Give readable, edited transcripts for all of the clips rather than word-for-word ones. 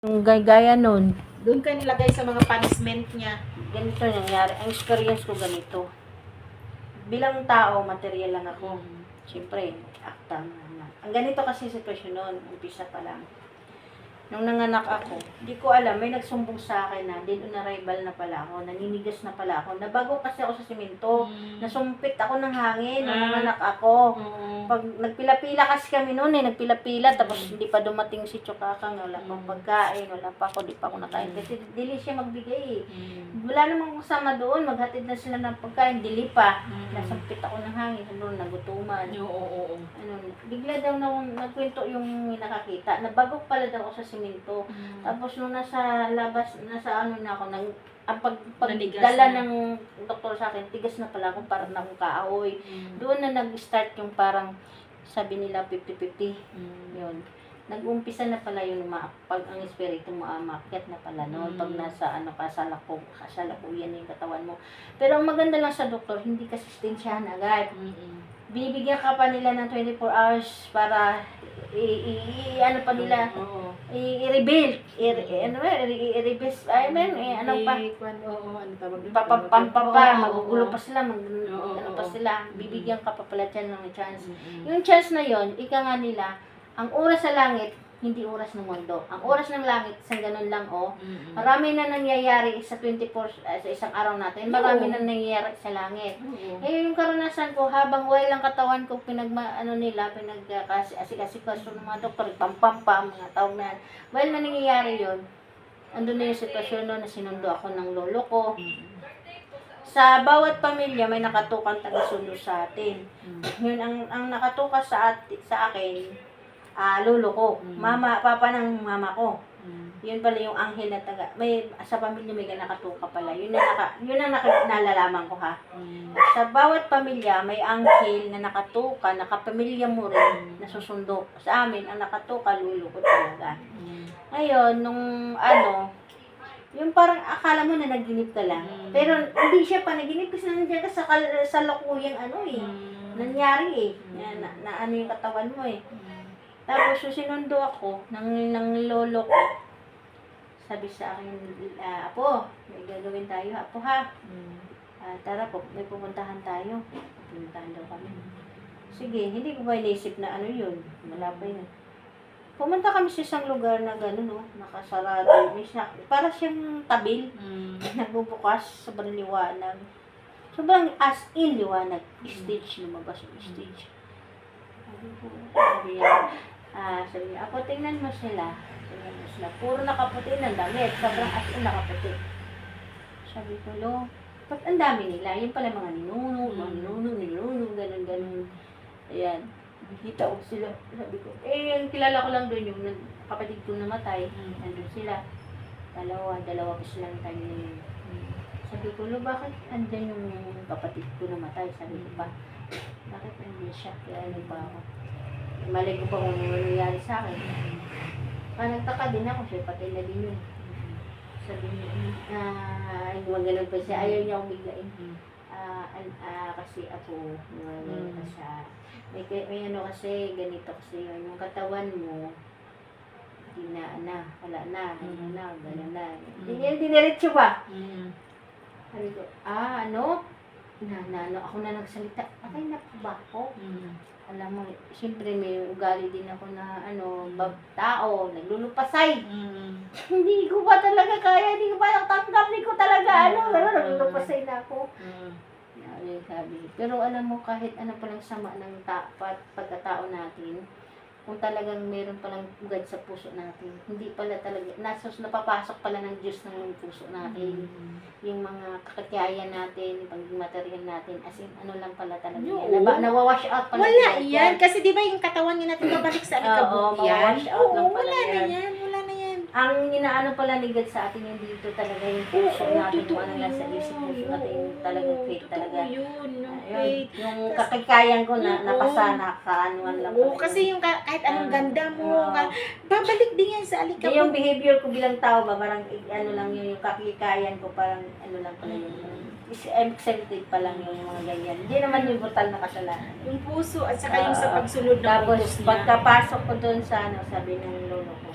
Yung gaya nun, Doon ka nilagay sa mga punishment niya. ganito nangyari. Ang experience ko ganito. Bilang tao, material lang ako. Siyempre, akta naman. Ang ganito kasi sitwasyon nun, umpisa pa lang. Nung nanganak ako, di ko alam, may nagsumbong sa akin na dead on arrival na pala ako, naninigas na pala ako. Nabago kasi ako sa simento, nasumpit ako ng hangin nung nanganak ako. Pag nagpila-pila kasi kami noon nagpila-pila, tapos hindi pa dumating si Chokakang, wala pang pagkain, wala pa ako, di pa ako nakain. Kasi dili siya magbigay eh. Wala namang kasama doon, maghatid na sila ng pagkain, dili pa. Nasumpit ako ng hangin, doon nagutuman. Oo. Bigla daw nagkwento yung nakakita, nabago pala daw ako sa simento. Tapos nung nasa labas, nasa ano na ako, ang pagdala ng doktor sa akin, tigas na pala ako, parang akong kahoy. Doon na nag-start yung parang, sabi nila 50-50. Yun. Nag-umpisa na pala yung pag ang espiritu mo maakyat na pala noon. Pag nasa ano ka, kasalukuyan yung katawan mo. Pero ang maganda lang sa doktor, hindi kasi stensyahan agad. Binibigyan ka pa nila ng 24 hours para ano pa nila, i-rebuild, i-rebase, ano pa, magugulo pa sila, ano pa sila, bibigyan ka pa pala dyan ng chance. Yung chance na yon, ika nga nila, ang oras sa langit, hindi oras ng mundo. Ang oras ng langit, isang ganun lang, marami na nangyayari sa 24, sa isang araw natin, marami na nangyayari sa langit. Ngayon yung karanasan ko, habang well ang katawan ko, pinagkasikaso ng mga doktor, pampam, mga tawag na, well na nangyayari yun, andun na yung sitwasyon na sinundo ako ng lolo ko. Sa bawat pamilya, may nakatukan taga-sundo sa atin. Yun, ang nakatuka sa akin, lolo ko, papa ng mama ko. Yun pala yung anghel na sa pamilya may nakatuka pala. Yun ang nalalaman ko ha. Sa bawat pamilya may anghel na nakatuka, nakapamilya mo rin, nasusundo. Sa amin, ang nakatuka, lolo ko talaga. Ngayon, yung parang akala mo na naginip ka lang. Pero hindi siya panaginip kasi nandiyan ka sa lakuyang nangyari na ano yung katawan mo eh. Tapos sinundo ako ng lolo ko. Sabi sa akin, Apo, may gagawin tayo, Apo ha. Tara po, may pupuntahan tayo. Pupuntahan daw kami. Sige, hindi ko ba inisip na ano yun. Wala pa yun. Pumunta kami sa isang lugar na gano'n, nakasarado. Para siyang tabil. Nagbubukas, sobrang liwanag. Sobrang as in liwanag. Stage, lumabas yung stage. Sabi niya, Apo, tingnan mo sila. Puro nakaputi ng damit. Sobrang as in nakaputi. Sabi ko, Lo, ba't ang dami nila? Yun pala mga ninuno, ganun. Ayan. Nakita ko sila. Sabi ko, yung kilala ko lang doon yung kapatid ko namatay. Nandun sila. Dalawa pa silang tayo. Sabi ko, Lo, bakit andyan yung kapatid ko namatay? Sabi ko pa, bakit andyan siya? Kaya ano ba ako? Malay ko pa kung ano nangyari sa akin. Nagtaka din ako siya, patay na din yun. Sabi niya, ganun pa siya, ayaw niya akong biglain. Kasi ako, may ano kasi, ganito kasi yun, yung katawan mo, wala na, gano'n na. Diniretso ba? Sabi ko, ako na nagsalita, patay na po ba ako? Alam mo, siyempre may ugali din ako na tao, naglulupasay. Hindi ko ba talaga kaya, hindi ko ba natanggap, hindi ko talaga naglulupasay na ako. Sabi. Pero alam mo, kahit ano palang sama ng pagkatao natin, kung talagang meron palang ugad sa puso natin, hindi pala talaga, napapasok pala ng Diyos ng puso natin. Yung mga kakayayan natin, yung pag-material natin, as in, ano lang pala talaga yan. Nawawash out pala. Wala yan. Kasi di ba yung katawan niya natin babalik sa alikabok yan? mawawash out lang pala wala yan. na yan. Ang inaano pala ni God sa atin yung dito talaga yung puso natin, kung ano lang sa isip puso natin, yung talagang faith talaga. Yun, yung kakikayan ko na napasana, kaanuan lang pala. Kasi yung kahit anong ganda mo, babalik din yan sa alikabok. Yung behavior ko bilang tao ba, parang lang yun, yung kakikayan ko, parang lang pala yun. Sensitive pa lang yung mga ganyan. Hindi naman yung brutal na kasalanan. Yung puso at saka yung sa pagsunod ng tapos, utos niya. pagkapasok ko doon sa sabi ng lolo ko,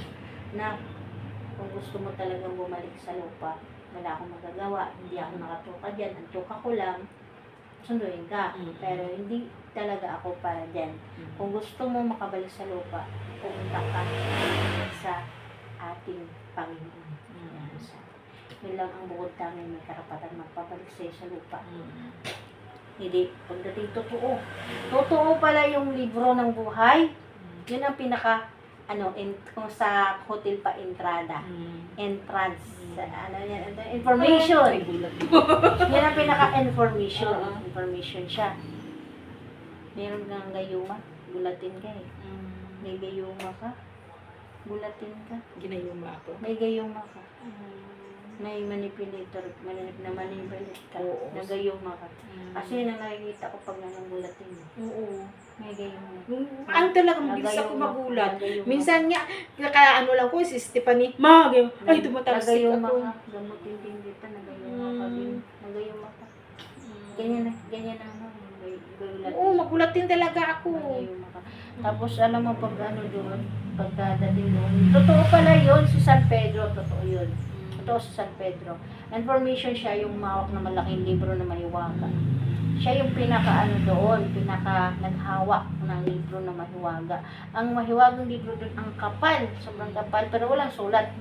na, gusto mo talagang bumalik sa lupa, wala akong magagawa, hindi ako nakatuka dyan, ang tuka ko lang, sunduin ka. Pero hindi talaga ako para dyan. Kung gusto mo makabalik sa lupa, pumunta ka sa ating Panginoon. Yun lang ang bukod namin, may karapatan magpabalik sa'yo sa lupa. Hindi, pagdating totoo. Totoo pala yung libro ng buhay. Yun ang pinaka, kung sa hotel pa entrada. Entrance. Ano yan? Information. Yan ang pinaka-information. Information siya. Meron kang gayuma. Gulatin ka eh. May gayuma ka. Gulatin ka. Ginayuma ako. May gayuma ka. May manipulator, manipulate ka, Oo. nagayuma ka. Kasi yun ang nakikita ko pag nananggulatin mo. Oo. May gayuma. Ang talagang bilis ako Nagayuma. magulat. Nagayuma. Minsan nga, lang ko, si Stephanie, ay, tumatalasik Nagayuma ako. ka. Gamutin din dito, nagayuma ka din. Nagayuma ka. Ganyan na, gayulat. Oo, magulatin talaga ako. Nagayuma ka. Tapos alam mo pag doon, pagkadating doon, totoo pala yun, si San Pedro, totoo yun. Totoo si San Pedro. Information siya, yung mawak na malaking libro na mahiwaga. Siya yung pinaka doon, pinaka naghawak ng libro na mahiwaga. Ang mahiwagang libro doon, ang kapal, sobrang kapal, pero walang sulat.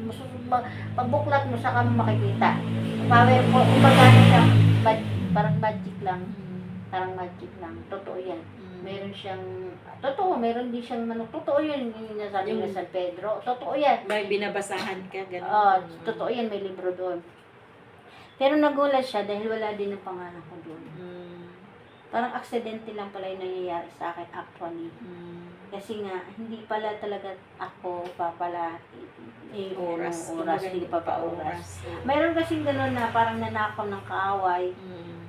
Pagbuklat mo, saka mo makikita. Kumbaga siya, parang magic lang. Parang magic lang. Totoo yan. Meron siyang, meron din siyang totoo yun, yung nasabi ng San Pedro. Totoo yan. May binabasahan ka, gano'n. Totoo yan, may libro doon. Pero nagulat siya dahil wala din ang pangalan ko doon. Parang aksidente lang pala yung nangyayari sa akin actually. Kasi nga, hindi pala talaga ako oras, hindi pa oras. Mayroon kasing gano'n na parang nanakaw ng kaaway.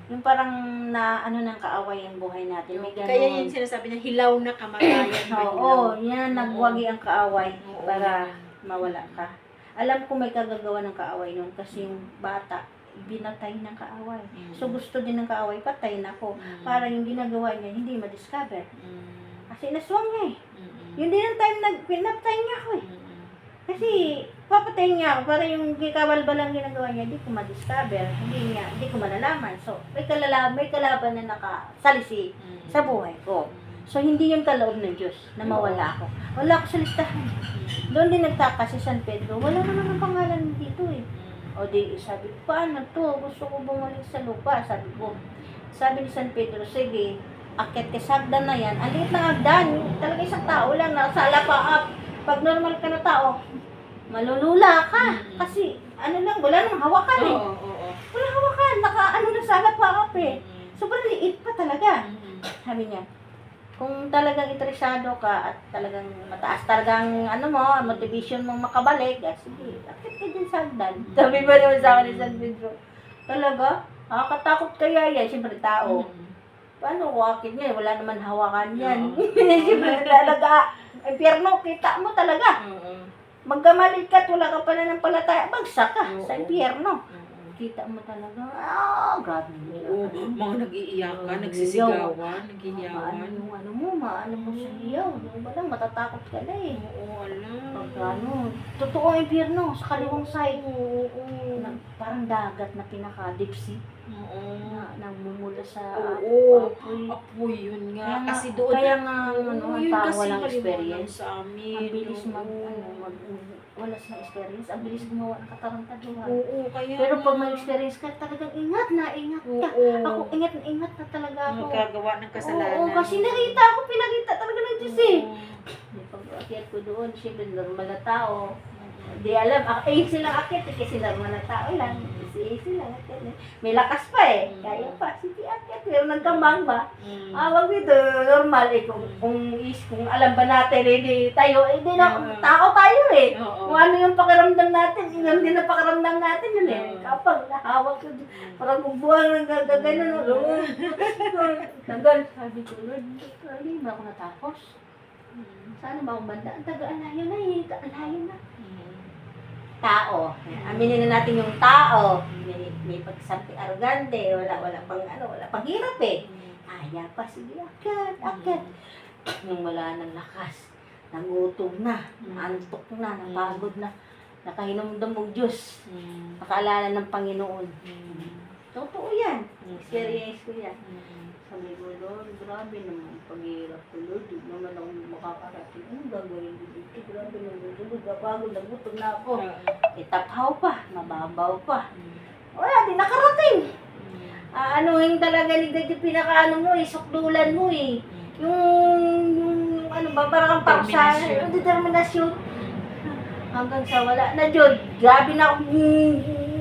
Yung parang ng kaaway ang buhay natin. May gano'n. Kaya yung sinasabi niya, hilaw na kamatayan. Oo, yan, nagwagi ang kaaway para mawala ka. Alam ko may kagagawa ng kaaway noon kasi yung bata, binatay ng kaaway. So gusto din ng kaaway, patay na ako. Para yung ginagawa niya, hindi ma-discover. Kasi naswang niya eh. Yun din ang time pinapatay niya ako eh. Kasi papatay niya ako para yung kabalbalang ginagawa niya, hindi ko ma-discover, hindi ko malalaman. So may kalaban na nakasalisi sa buhay ko. So hindi yun kaloob ng Diyos na mawala ako. Wala ako sa listahan. Doon din nagtaka si San Pedro, wala naman ang pangalan dito eh. O di sabi ko, paano to? Gusto ko bumalik sa lupa. Sabi ni San Pedro, sige, akit kasagdan na yan. Ang liit na hagdan. Talaga isang tao lang, nasa alapaap. Pag normal ka na tao, malulula ka. Kasi, wala nang hawakan eh. Wala hawakan, na sa alapaap eh. Sobrang liit pa talaga. Sabi niya, kung talagang interesado ka at talagang mataas talagang motivation mong makabalik, sige, akit ka din sa hagdan. Sabi ba naman sa akin ni San Pedro, talaga? Nakakatakot kaya yan, siyempre tao. Paano ko akit niya? Wala naman hawakan yan. Siyempre talaga, impyerno, kita mo talaga. Magkamalit ka, wala ka pa na ng palataya, bagsak ka sa impyerno. Kita mo talaga, grabe Oo, mga nag-iiyakan, nagsisigawan, naghihiyawan. Maano mo sa hiyaw. Walang matatakot ka na eh. Oo, alam. Totoo ang impyerno sa kaliwang side. Parang dagat na pinaka-deep sea. Na namumula sa apoy. Apoy yun nga. Kaya Kasi doon, kaya nga, ang yun tao kasi walang kaliwanag experience. sa amin. Ang bilis wala silang experience, ang bilis gumawa ng katarantaduhan. Oo, kaya Pero pag may experience ka, talagang ingat ka. Ako, ingat na talaga ako. Magkagawa ng kasalanan. Oo, kasi pinakita talaga ng Diyos eh. Pag-akyat ko doon, siyempre normal na tao. Di alam, silang akyat kasi normal na tao lang. Easy lang. May lakas pa eh. Kaya pa, sige akyat. Pero nagkamang ba? Wag dito, normal eh. Kung alam ba natin, hindi tayo, hindi na, tao tayo eh. Kung ano yung pakiramdam natin, yun din ang pakiramdam natin yun eh. Kapag nahawak ko, parang bubuhan ng gagano. Tagal, sabi ko, Lord, hindi ba ako natapos? Sana ba akong banda? Ang taga-alayo na eh. Alayo na. Tao. Aminin na natin yung tao. May pagsampi arrogante, wala pang hirap eh. Kaya pa, sige, akyat. Nung wala ng lakas, nangutom na, naantok na, napagod na. nakahinom-damog Diyos, nakaalala ng Panginoon. Totoo yan. Experience ko yan. Sabi ko, Lord, grabe naman paghihirap ko, Lord. Di naman ako makakarating. Ano gagawin ko dito? Grabe naman, Lord. Napagod, nagutom na ako. Itaphaw pa, mababaw pa. Wala, di nakarating. Anuhin talaga ni God yung pinakaano mo sukdulan mo Yung ano ba, parang kang paksa, yung determinasyon. Hanggang sa wala na, Jod. Grabe na ako,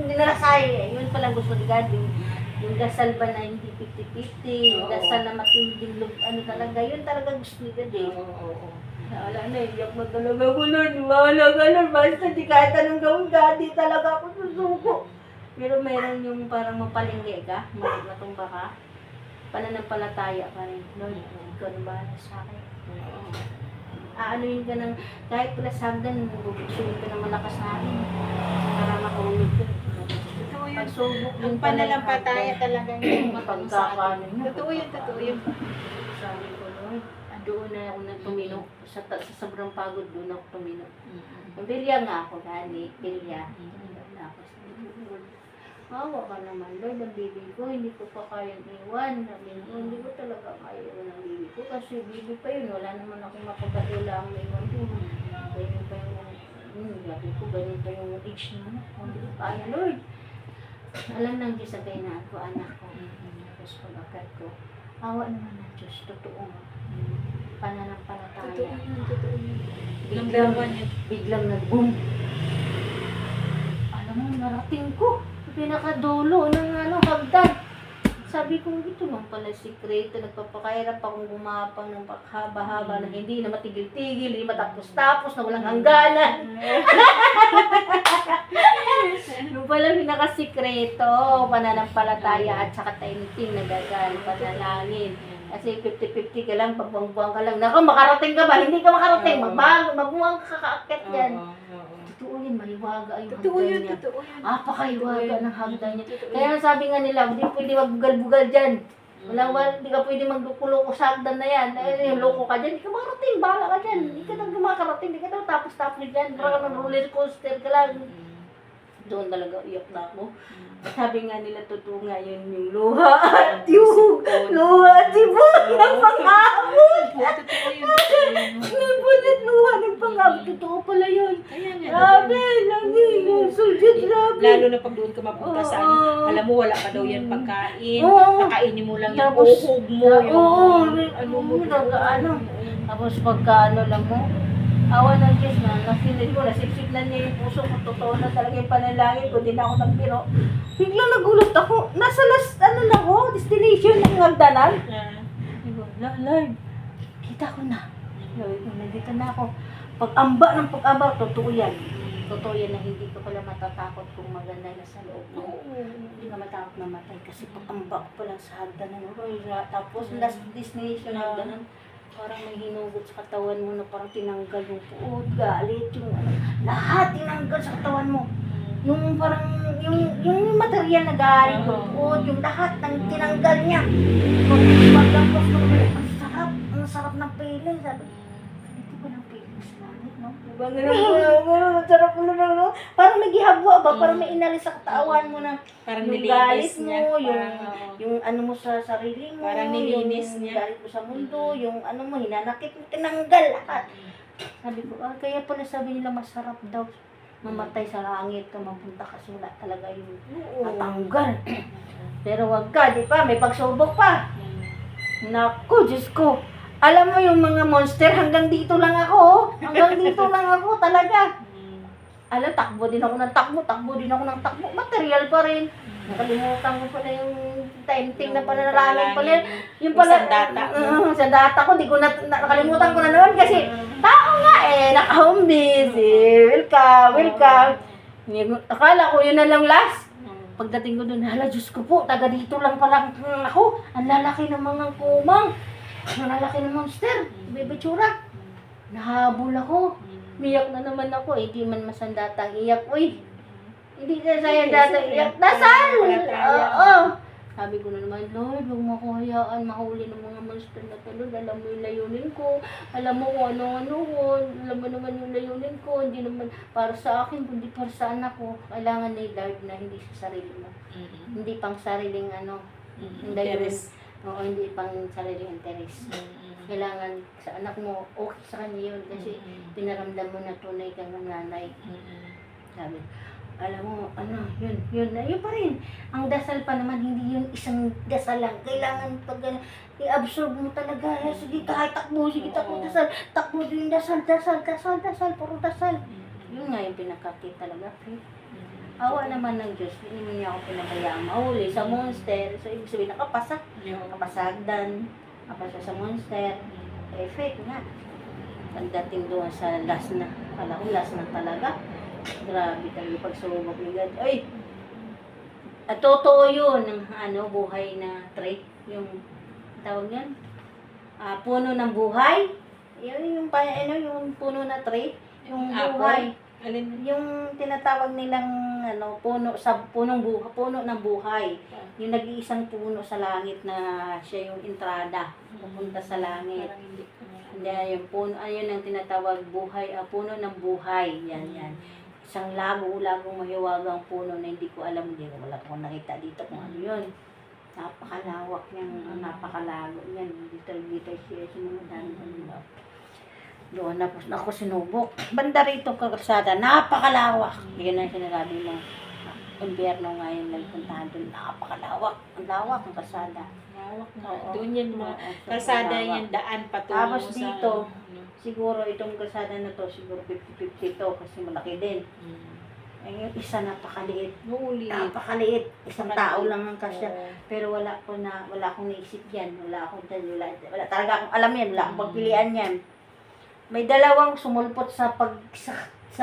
nilalasay. Yun palang gusto ni God, yung dasal ba na hindi 50-50, yung dasal na matinding ano talaga, yun talaga gusto ni God Wala na, iyak mo talaga ko, Lord. Wala ka, Lord. Basta di kahit anong gawin ka, di talaga ako susuko. Pero meron yung parang mapalinggi ka, matumba ka, pananampalataya ka rin. Lord, ikaw na bahala sa akin. Aanuhin ka ng, kahit pala sa hagdan, bubuksuin ka ng malakas na akin. Para makahulog ka. Pagsubok Ang pananampalataya talaga yung pagkakaano mo. Totoo yun. Sabi ko, Lord, doon na ako nagtumino. Sa sobrang pagod, doon ako tumino. Yung bilya nga ako, gani, bilya. Hawa ka naman, Lord, ang bibi ko, hindi ko pa kayang iwan. Sabi ko, hindi ko talaga kaya iwan ang bibi ko. Kasi bibi pa yun, wala naman akong mapagkatula ang iwan ko. Ganyan pa yung, sabi ko, ganyan pa yung age na. Hindi ko kaya, Lord. Alam ng Diyos sa kainaan ko, anak ko. Tapos pag-akat ko, hawa naman ng Diyos, totoo nga. Pananampalataya. Totoo yun. Biglang nag-boom. Alam mo, narating ko. Pinakadulo ng hagdan. Sabi ko, ito lang pala sikreto. Nagpapakahirap akong gumapang ng haba-haba na hindi na matigil-tigil, hindi matapos-tapos, na walang hangganan. Yung pala pinakasikreto, pananampalataya at saka taimtim na dagan, panalangin. Kasi 50-50 ka lang, pagbuang-buang ka lang. Naku, makarating ka ba? Hindi ka makarating. Magbuang ka kakaakit yan. Totoo yun, mahiwaga yung hagdan niya. Totoo yun. Pakahiwaga ng hagdan niya. Kaya sabi nga nila, hindi pwede magbugal-bugal dyan. Hindi ka pwede magluko-luko sa hagdan na yan. Yung loko ka dyan, hindi ka makarating, bahala ka dyan. Hindi ka nang makarating, hindi ka nang tapos-tapos dyan. Parang ng roller coaster ka lang. Doon talaga iyak na ako. Sabi nga nila, totoo nga yun yung luha at yung luha at ibon ng pangabot. Totoo yun. Nagbulit luha ng pangabot. Totoo pala yun. Grabe, lang yun. Suljit, grabe. Lalo na pag doon ka mapunta sa alam mo, wala pa daw yan pagkain. Kakainin mo lang yung Tapos, uhog mo. Tapos pagka lang mo, awa ng Diyos na, nasilid ko, nasipsip na niya yung puso ko, totoo na talaga yung panalangin ko, di na ako nagpiro. Biglang nagulat ako, nasa last, na ako, destination ng hagdanan. Lord, kita ko na. Lord, nandito na ako. Pag-amba, totoo yan. Totoo yan na hindi ka pala matatakot kung maganda na sa loob mo. Hindi ka matakot na matay kasi pag-amba ko pa lang sa hagdanan. Tapos last destination ng hagdanan, parang may hinugot sa katawan mo na parang tinanggal yung puot, galit, yung lahat tinanggal sa katawan mo. Yung parang, yung material na galing yung puot, yung lahat ng tinanggal niya. Pagkakos ko, ang sarap ng feeling, sabi, ganito ba ng feeling sa langit, no? Diba, gano'n, sarap mo na, no? Parang may gihabwa ba, parang may inalis sa katawan mo na, Parang yung galit nilinis mo, niya. yung ano mo sa sarili mo, Parang nilinis yung niya. galit mo sa mundo, yung ano mo, hinanakit mo, tinanggal lahat. Sabi ko, kaya pala sabi nila masarap daw mamatay sa langit kung mapunta kasi wala talaga yung matanggal. Pero wag ka, di pa, may pagsubok pa. Naku, Diyos ko. Alam mo yung mga monster, hanggang dito lang ako, oh. Hanggang dito lang ako, talaga. Alam, takbo din ako ng takbo. Material pa rin. Nakalimutan ko pala yung time na pananalangin pala. Yung pala, sa data ko, di ko nakalimutan ko na noon kasi tao nga naka-home busy. Welcome. Akala ko yun na lang last. Pagdating ko doon, hala, Diyos ko po, taga dito lang pala ako. Ang lalaki ng mga kumang. Ang lalaki ng monster. Bebe tsura. Nahabol ako. Miyak na naman ako. Di man masandatang iyak. Uy, hindi ka saya data iyak. Dasal! Oo. Sabi ko na naman, Lord, huwag mo ko hayaan mahuli ng mga monster na to, Lord. Alam mo yung layunin ko. Alam mo kung ano-ano ko. Alam mo naman yung layunin ko. Hindi naman para sa akin, kundi para sa anak ko. Kailangan ni Lord na hindi sa sarili mo. Hindi pang sariling ano. Hindi Interes. Oo, hindi pang sariling interes. Kailangan sa anak mo, okay sa kanya yun. Kasi pinaramdam mo na tunay kang nanay. Sabi, alam mo, ano, yun pa rin. Ang dasal pa naman, hindi yun isang dasal lang. Kailangan pag i-absorb mo talaga. Sige, kahit takbo, sige, takbo, dasal. Takbo din, dasal, puro dasal. Yun nga yung pinakakit talaga. Awa naman ng Diyos, hindi mo niya ako pinabayaan mahuli sa monster. So, ibig sabihin, nakapasagdan, nakapasa sa monster. Eh, fake nga. Pagdating doon sa last na, kala ko last na talaga. Grabe talaga pagsubok ni God. Ay! At totoo yun, ng buhay na trait. Yung, tawag yan? Puno ng buhay. Yung puno na trait. Yung buhay. Alin? Yung tinatawag nilang puno ng buhay. Yung nag-iisang puno sa langit na siya yung entrada, pupunta sa langit. Hindi yung puno, ayun ang tinatawag buhay, puno ng buhay. Yan. Isang lagong mahiwagang puno na hindi ko alam, wala akong nakita dito kung ano yun. Napakalawak niyang, napakalago niyan. Dito siya sa mga dami. Doon na ako sinubok. Banda rito kalsada, napakalawak. Yun ang sinasabi mo. Impyerno nga yung nagpuntahan doon. Napakalawak. Ang lawak ng kalsada. Lawak na. Oo. Doon yan mga Oo, kalsada lawak. yan, daan patungo Tapos sa... dito, siguro itong kalsada na to, siguro 50-50 to kasi malaki din. Eh, yung isa napakaliit. Nuli. Napakaliit. Isang tao lang ang kasya. Oo. Pero wala akong naisip yan. Wala talaga akong alam yan. Wala akong pagpilian yan. May dalawang sumulpot sa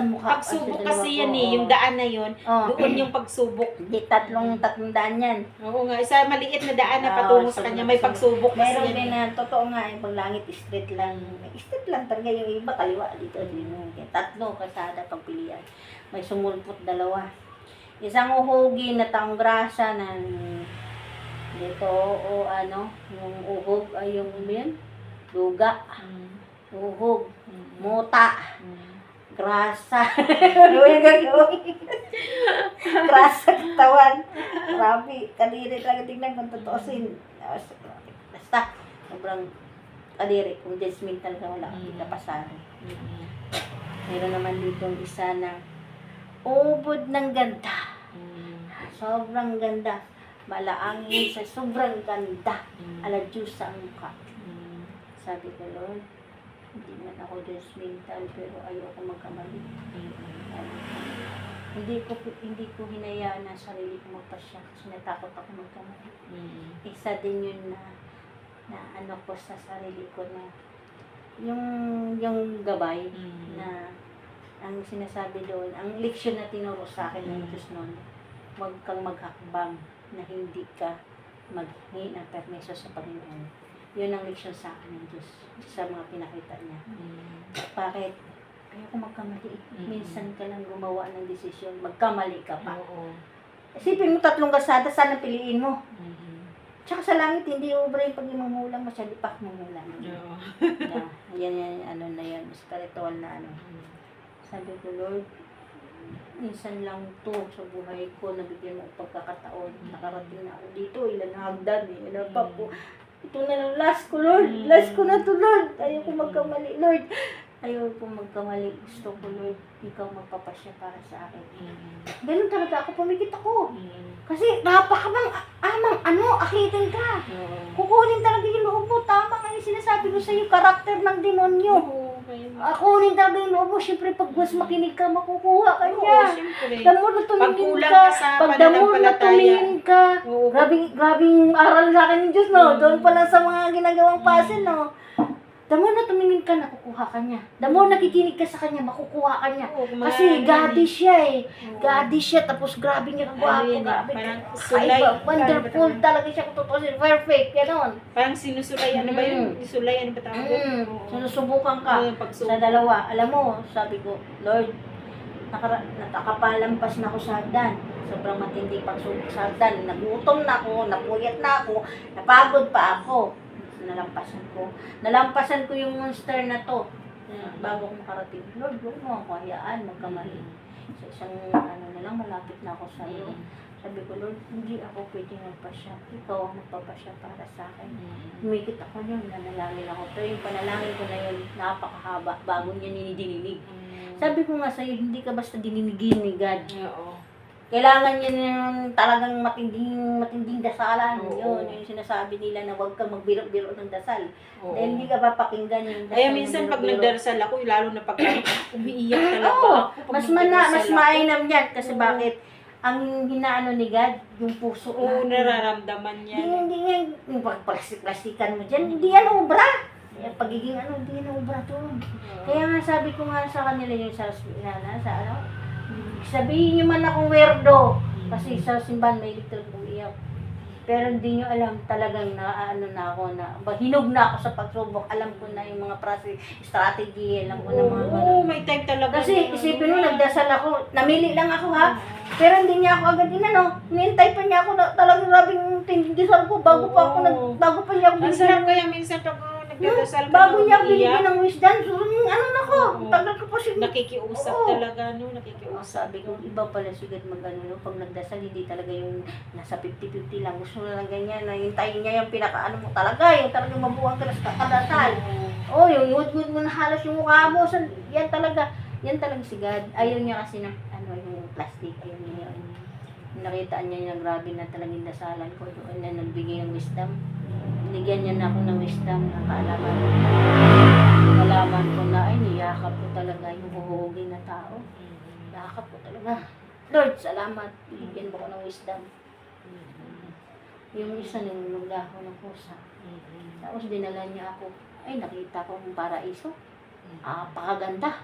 mukha. Pagsubok kasi yan yung daan na yun, doon yung pagsubok. Hindi, tatlong daan yan. Oo nga, isa maliit na daan na patungo sa kanya, may pagsubok kasi Meron yan. din na, totoo nga, yung paglangit, straight lang. Straight lang talaga yung iba, kaliwa dito. Tatlo, kasada, pagpilian. May sumulpot dalawa. Isang uhugi na taong grasa na dito, yung uhog, ay yung yan, duga, uhog, muta, grasa. Ano yung gagawin? Grasa katawan. Grabe, kadiri talaga tingnan kung totoosin. Basta, sobrang kadiri. Kung jasmine talaga wala akong kitapasari. Meron naman dito isa na ubod ng ganda. Sobrang ganda. Malaangin sa sobrang ganda. Ala Diyos sa mukha. Sabi ko, Lord, hindi man ako judgmental pero ayoko magkamali. Hindi ko hinayaan na sarili ko magpasya kasi natakot ako magkamali. Isa din yun na ano ko sa sarili ko na yung gabay na ang sinasabi doon, ang leksyon na tinuro sa akin ng Diyos noon, huwag kang maghakbang na hindi ka maghingi ng permiso sa Panginoon. Yun ang leksyon sa akin ng Diyos sa mga pinakita niya. Bakit? Ayoko magkamali. Minsan ka lang gumawa ng desisyon, magkamali ka pa. Isipin mo tatlong kasada, sana piliin mo. Tsaka sa langit, hindi ubra yung pag-imamulang, masyali pa mamulang. Yan, ano na yan, spiritual na ano. Sabi ko, Lord, minsan lang to sa buhay ko, nabigyan mo pagkakataon. Nakarating na ako dito, ilan na hagdan, ilan pa po. Ito na lang, last ko, Lord. Last ko na to, Lord. Ayaw ko magkamali, Lord. Ayaw ko magkamali. Gusto ko, Lord, ikaw magpapasya para sa akin. Ganun talaga ako, pumikit ako. Kasi akitin ka. Kukunin talaga yung loob mo. Tama nga yung sinasabi ko sa iyo, karakter ng demonyo. Kunin talaga yung loob mo. Siyempre, pag mas makinig ka, makukuha ka niya. Damo na tumingin ka. Pag damo na tumingin ka. Grabing aral sa akin ng Diyos, no? Doon pa lang sa mga ginagawang puzzle, no? Damo na tumingin ka, nakukuha ka niya. Damo nakikinig ka sa kanya, makukuha ka niya. Kasi gadi siya eh. Gadi siya, tapos grabe niya kagwapo. Grabe. Wonderful talaga siya kung totoo siya. Perfect, gano'n. Parang sinusulay, ano ba yun? Sinusulay, ano ba tawag? Sinusubukan ka sa dalawa. Alam mo, sabi ko, Lord, nakakapalampas na ako sa hagdan. Sobrang matindi pagsubok sa hagdan. Nagutom na ako, napuyat na ako, napagod pa ako. Nalampasan ko yung monster na to. Bago ako makarating, Lord, huwag mo ako hayaan, magkamali. Sa isang na lang, malapit na ako sa iyo. Sabi ko, Lord, hindi ako pwedeng magpasya. Ikaw ang magpapasya para sa akin. Humikit ako yun, nanalangin ako. Pero yung panalangin ko na yun, napakahaba, bago niya ninidinig. Sabi ko nga sa'yo, hindi ka basta dininigin ni God. Oo. Kailangan niya ng talagang matinding dasalan. Oo. Yun, yung sinasabi nila na huwag kang magbiro-biro ng dasal. Oo. Dahil hindi ka papakinggan yung dasal. Kaya minsan pag nagdarasal ako, lalo na pag umiiyak talaga Oo, ako. Pag mas nagdarasal ako. mainam yan. Kasi Oo. bakit? Ang hinaano ni God, yung puso Oo, natin. nararamdaman niya. Hindi nga, yung pagplastik-plastikan mo dyan, hindi yan obra. Yung pagiging hindi yan obra to. Kaya nga sabi ko nga sa kanila yung sa sabihin nyo man akong weirdo. Kasi sa simbahan may electric umiyak. Pero hindi nyo alam talagang na hinog na ako sa pagsubok. Alam ko na yung mga strategy, alam ko na mga Oo, may time talaga. Kasi isipin mo, nagdasal ako, namili lang ako ha. Pero hindi niya ako agad hinihintay pa niya ako na talagang grabing tindisal ko bago pa niya ako Ang sarap kaya minsan pag nagdadasal ka bago niya ako umiiyak, binigyan ng wisdom, so na ko, Oo. tagal ko pa siya. nakikiusap Oo. talaga, no? Nakikiusap. Sabi ko, iba pala sigad no, pag nagdasal, hindi talaga yung nasa 50-50 lang. Gusto mo lang ganyan, na hintayin niya yung mo talaga, yung talagang mabuhay ka sa kadasal. Oh, yung good mo na halos yung mukha mo, yan talaga sigad. Ayaw niya kasi ng yung plastic, yun. Nakita niya yung grabe na talagang dasalan ko doon na nagbigay ng wisdom. Binigyan niya na ako ng wisdom na kaalaman ko na ay niyakap ko talaga yung huhugin na tao. Niyakap ko talaga. Lord, salamat. Binigyan mo ko ng wisdom. Yung isa nilulungga ako ng pusa. Tapos dinala niya ako. Ay, nakita ko yung paraiso. Pakaganda.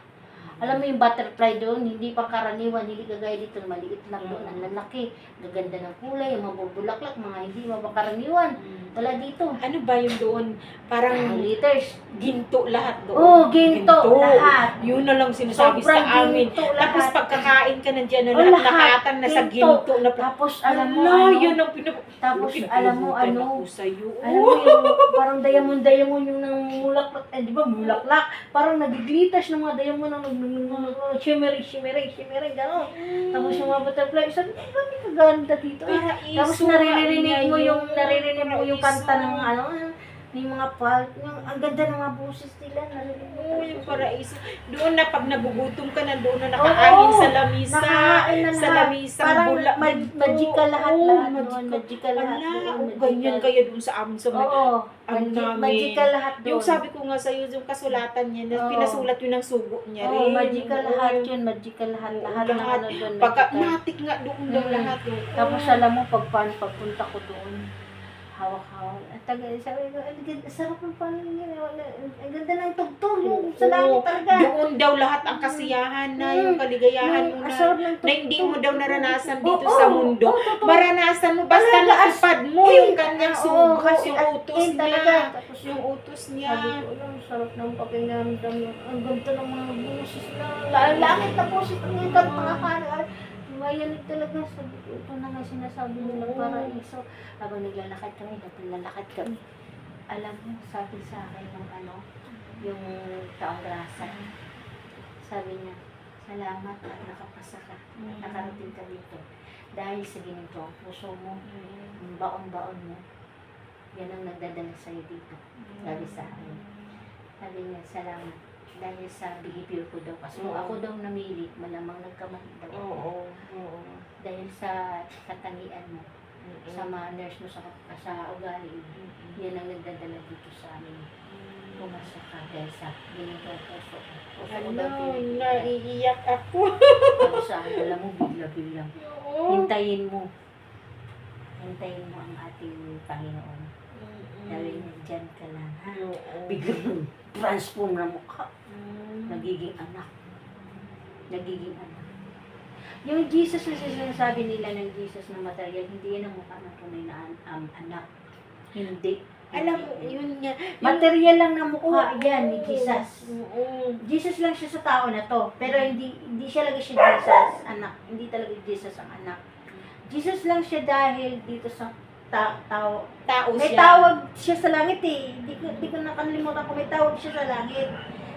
Alam mo yung butterfly doon, hindi pang karaniwan, hindi kagaya dito, maliit lang doon, ang lalaki, gaganda ng kulay, yung mabubulaklak, mga hindi mapakaraniwan. Wala dito. Ano ba yung doon? Parang Liters. ginto lahat doon. Oo, ginto, lahat. Yun na lang sinasabi Sobrang sa amin. ginto Tapos lahat. pagkakain ka nandiyan na Oh, lahat lahat. nakatan na sa Ginto. ginto. Na, Tapos alam mo, yun ang tapos alam mo, ako sa'yo. alam mo yung parang diamond yung namumulaklak, di ba mulaklak? Parang nagiglitas ng mga diamond na shimmery, gano'n. Tapos yung mga butterfly, sabi ko, hindi ka ganda dito. Tapos naririnig mo yung kanta ng yung mga ang ganda ng mga boses nila. Oo, yung paraiso. Doon na pag nagugutom ka na doon na nakaangin sa lamisa. Nakakain na Sa lahat. lamisa, Parang bula. magical lahat. Magical lahat. Ganyan kaya doon sa amin sa Oo. namin. Magical lahat doon. Yung sabi ko nga sa'yo, yung kasulatan niya, na Oo. pinasulat yun ng sugo niya rin. Oo, magical Oo, lahat yung- yun. Magical lahat. Oo, Lahat ng lahat. doon. Pagka, magical. matik nga doon daw lahat. Oo. Tapos alam mo, pagpunta ko doon, hawak-hawak. At sabi ko, ang sarap ng paningin. Ang ganda ng tugtog. Yung sa langit talaga. Doon daw lahat ang kasiyahan na, yung kaligayahan mo Ang na, sarap ng tugtog. na hindi mo daw naranasan dito Oo, sa mundo. oo, totoo. Maranasan mo, basta Talaga, natupad mo yung kanyang oo, sugo, kasi yung as utos in talaga. niya. Tapos Yung utos niya. sabi ko, ang sarap ng pakinamdam. Ang ganda ng mga boses na. Langit na boses. Ang ganda ng mga kanan. Mayanig talaga. Sabi ko, ito na nga sinasabi nila paraiso. Habang naglalakad kami. Alam mo, sabi sa akin ng yung taong grasa. Sabi niya, salamat at nakapasa ka. Nakarating ka dito. Dahil sa ginito, ang puso mo, yung baon-baon mo, yan ang nagdadala sa'yo dito. Sabi sa akin. Sabi niya, salamat. Dahil sa behavior ko daw. Kasi kung ako daw namili, malamang nagkamali daw. Oo. Dahil sa katangian mo, sa manners mo, sa ugali, yan ang nagdadala dito sa amin. Pumasa ka dahil sa ginito ang puso ko. Puso ko daw pinili. Naiiyak ako. Tapos sa akin, alam mo, bigla-biglang. Hintayin mo ang ating Panginoon. Dahil nandyan ka lang, ha? Biglang transform na mukha. Nagiging anak. Yung Jesus na sinasabi nila ng Jesus na material, hindi yan ang mukha ng tunay na anak. Hindi. Alam mo, yun nga. Material lang na mukha Oo. yan ni Jesus. Oo. Jesus lang siya sa tao na to. Pero hindi siya talaga siya Jesus, anak. Hindi talaga Jesus ang anak. Jesus lang siya dahil dito sa tao. Tao May siya. tawag siya sa langit eh. Hindi ko nakalimutan kung may tawag siya sa langit.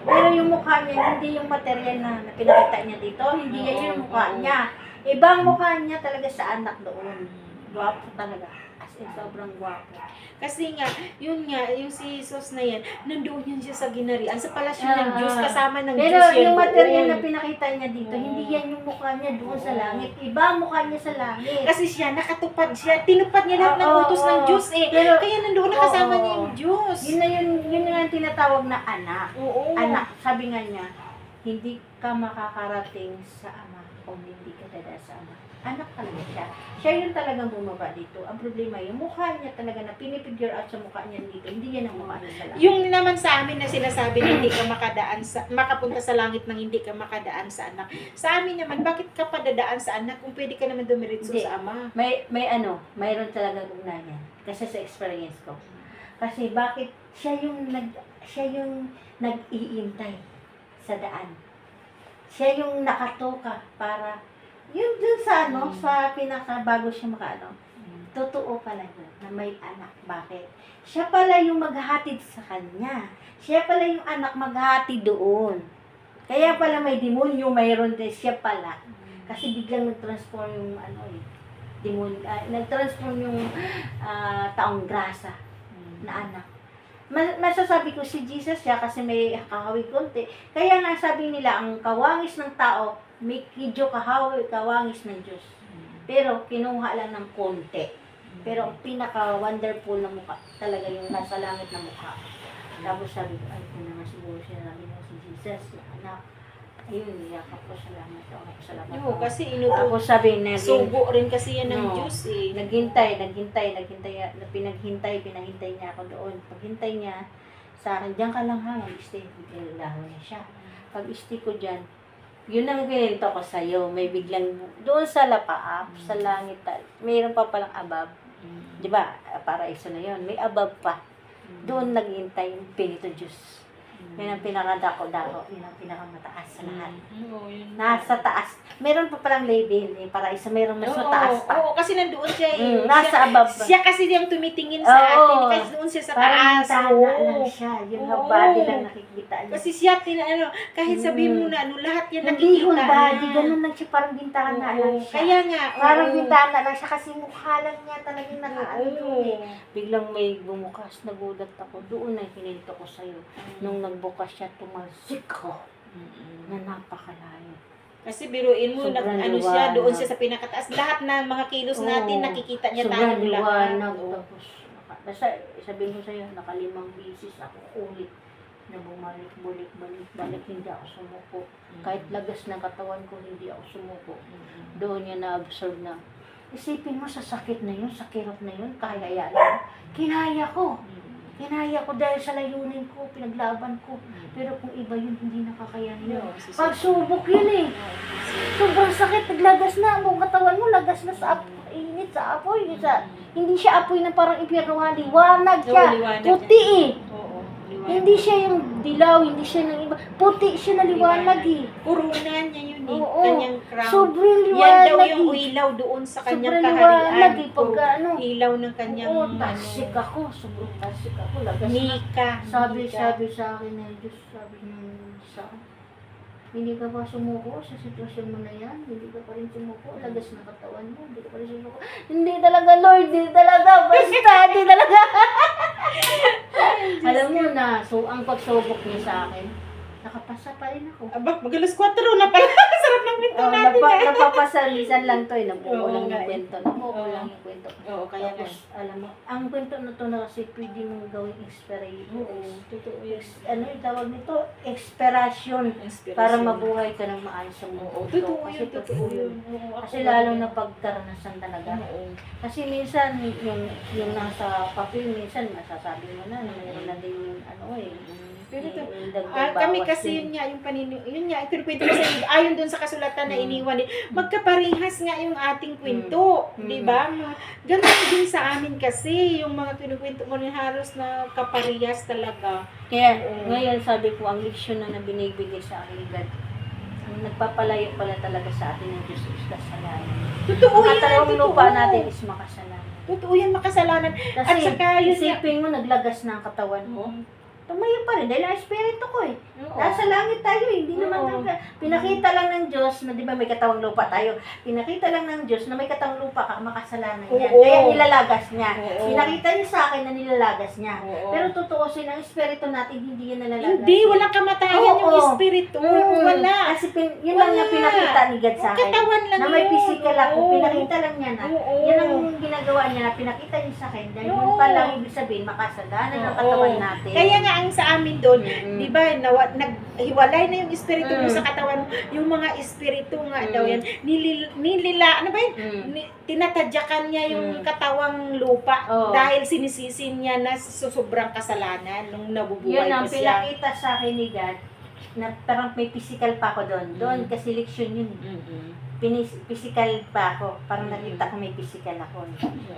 Pero yung mukha niya, hindi yung material na pinakita niya dito. Hindi yan yung mukha niya. Ibang mukha niya talaga sa anak doon. Gwapo talaga. As in, sobrang gwapo. Kasi nga, yun nga, yung si Jesus na yan, nandoon yun siya sa ginarian, sa palasyo ng Ah. Diyos, kasama ng Pero Diyos yan yung material doon. na pinakita niya dito, hindi yan yung mukha niya doon sa langit. Iba ang mukha niya sa langit. Kasi siya, nakatupad siya, tinupad niya lahat ng Oo, utos ng oo. Diyos eh. Pero, Kaya nandoon nakasama oo. niya yung Diyos. Yun nga ang tinatawag na anak. Oo. Anak, sabi nga niya, hindi ka makakarating sa ama kung hindi ka dada sa ama. Anak talaga siya. Siya yung talagang bumaba dito. Ang problema, yung mukha niya talaga na pinipigure out sa mukha niya dito, hindi yan ang mukha niya sa langit. Yung naman sa amin na sinasabi na hindi ka makapunta sa langit nang hindi ka makadaan sa anak. Sa amin naman, bakit ka padadaan sa anak kung pwede ka naman dumiretso Hindi. sa ama? Mayroon talaga ugnayan. Kasi sa experience ko. Kasi bakit siya yung nag-iintay sa daan. Siya yung nakatoka para yun dun sa sa bago siya makaano. Totoo pala yun na may anak. Bakit? Siya pala yung maghahatid sa kanya. Siya pala yung anak maghahatid doon. Kaya pala may demonyo, mayroon din siya pala. Kasi biglang nag-transform yung nag-transform yung taong grasa na anak. Masasabi ko si Jesus siya kasi may kahawig konti. Kaya nga sabi nila, ang kawangis ng tao, may medyo kawangis ng Diyos. Pero kinuha lang ng konti. Pero ang pinaka-wonderful na mukha, talaga yung nasa langit na mukha. Tapos sabi ko, ay, kung naman siguro siya namin si Jesus, na anak. Ayun, niyakap ko sa langit. Salamat. Oo, kasi Tapos sabi na, sugo rin kasi yan ng No. Diyos eh. Pinahintay niya ako doon. Paghintay niya sa akin, diyan ka lang ha, mag-stay. Lalo niya siya. Pag-stay ko diyan, yun ang kinento ko sa'yo. May biglang, doon sa lapaap, sa langit, mayroon pa palang above. Di ba? Paraiso na yun. May above pa. Doon naghihintay yung Pinito Diyos. Yun ang pinakadako-dako. Yun ang pinakamataas sa lahat. Oo, yun. Nasa taas. Meron pa palang label. Yung paraiso, meron mas Oo, mataas pa. Oo, kasi nandoon siya eh. Nasa above pa. Siya kasi yung tumitingin sa Oo. atin. Kasi doon siya sa Parang taas. tana lang siya. Yung Oo. body lang nakikita niya. Kasi siya, kahit sabihin mo na lahat yan Hindi yung nakikita body. niya. Ganun lang siya. Parang bintana Oo. lang siya. Kaya nga. Parang oo. bintana lang siya. Kasi mukha lang niya talagang nakaano Oo. doon eh. Biglang may bumukas. Nagulat ako. Doon na kininto ko sa'yo. Nung nagbukas siya, tumalsik ko. Na napakalayo. Kasi biruin mo, Sobrang siya, doon liwanag. siya sa pinakataas. Lahat ng mga kilos Oo. natin, nakikita niya Sobrang tayong lahat. liwanag. Oo. Tapos, basta sabihin ko sa'yo, nakalimang bisis ako ulit na bumalik, balik, hindi ako sumuko. Kahit lagas ng katawan ko, hindi ako sumuko. Doon niya na-absorb na, isipin mo sa sakit na yun, sa kirot na yun, kaya yan. Kinaya ko. Kinaya ko dahil sa layunin ko, pinaglaban ko. Pero kung iba yun, hindi nakakayanin yun. Pagsubok yun eh. Sobrang sakit, naglagas na. Ang buong katawan mo, lagas na sa init, sa apoy. Hindi siya apoy na parang impyerno, liwanag siya. Oo, liwanag Puti eh. Oo, liwanag. Hindi siya yung dilaw, hindi siya ng iba. Puti siya na liwanag eh. Kurunan niya yun eh. Oo. Kanyang crown. Sobrang Yan daw liwanag yung eh. ilaw doon sa kanyang Sobrang kaharian. liwanag eh. Pagka ano. Ilaw ng kanyang Oo, tasik ako. Sobrang tasik ako. Lagas na. Nika. Sabi Nika. sa akin na Diyos, sabi ng isa, hindi ka pa sumuko sa sitwasyon mo na yan, hindi ka pa rin sumuko, lagas na katawan mo, hindi ka pa rin sumuko. Hindi talaga, Lord, hindi talaga, basta, hindi talaga. Alam mo na, so ang pagsubok niya sa akin, nakapasa pa rin ako. Aba, magalas 4 na pala. Sarap ng pinto Oh, natin eh. napapasa, minsan lang to eh, nabuo Oo lang nga yung eh. kwento, nabuo Oo. lang yung kwento. Oo, kaya nga. Tapos, alam mo, ang kwento na to na kasi pwede mong gawing inspiration. Oo, totoo yun. Ano yung tawag nito? Inspiration. Inspiration. Para mabuhay ka ng maayos sa mundo. Oo, totoo Kasi yun, totoo yun. Oo, ako Kasi rin lalo yun. na pagkaranasan talaga. Oo. Kasi minsan, yung nasa papel, minsan masasabi mo na mayroon na din yung ano eh. Espiritu. Dagdag Kami bawas kasi din. yun nga, yun nga, ikinukwento ko sa inyo, ayon dun sa kasulatan na iniwan din, magkaparehas nga yung ating kwento, di ba? Ganun din sa amin kasi, yung mga kinukwento mo rin halos na kaparehas talaga. Kaya Oo. ngayon sabi ko, ang leksyon na binibigay sa akin, God, ang nagpapalayo pala talaga sa atin ng Diyos is kasalanan. Totoo Ang yan, katalawang totoo. lupa natin is makasalanan. Totoo yan, makasalanan. At Kasi saka yun nga, isipin mo, naglagas na ang katawan ko. Tumayo pa rin dahil ang espiritu ko eh. Oo. Nasa langit tayo eh. Hindi naman Oo. talaga. Pinakita lang ng Diyos na di ba may katawang lupa tayo. Pinakita lang ng Diyos na may katawang lupa ka, makasalanan niya. Oo. Kaya nilalagas niya. Oo. Pinakita niya sa akin na nilalagas niya. Oo. Pero totoo sin ang espiritu natin, hindi yan nalalagas. Hindi, walang kamatayan yung Oo. espiritu. Mm. Wala. Kasi yun lang na Wala. pinakita ni God sa akin. Katawan lang Na may yun. physical ako. Oo. Pinakita lang niya na. Oo. Yan ang ginagawa niya na pinakita niya sa akin. Dahil yun Oo. pala ibig sabihin makasalanan ng katawan Oo. natin. Kaya nga ang sa amin doon, Mm. di ba, naghiwalay na yung espiritu mo Mm. sa katawan mo. Yung mga espiritu nga Mm. daw yan, ano ba yun? Mm. Tinatadyakan niya yung Mm. katawang lupa Oo. dahil sinisisi niya na sobrang kasalanan nung nabubuhay Yun ang pa siya. pinakita sa akin ni God na parang may physical pa ako doon. Doon kasi leksyon yun. Physical pa ako. Parang nakita ko may physical ako.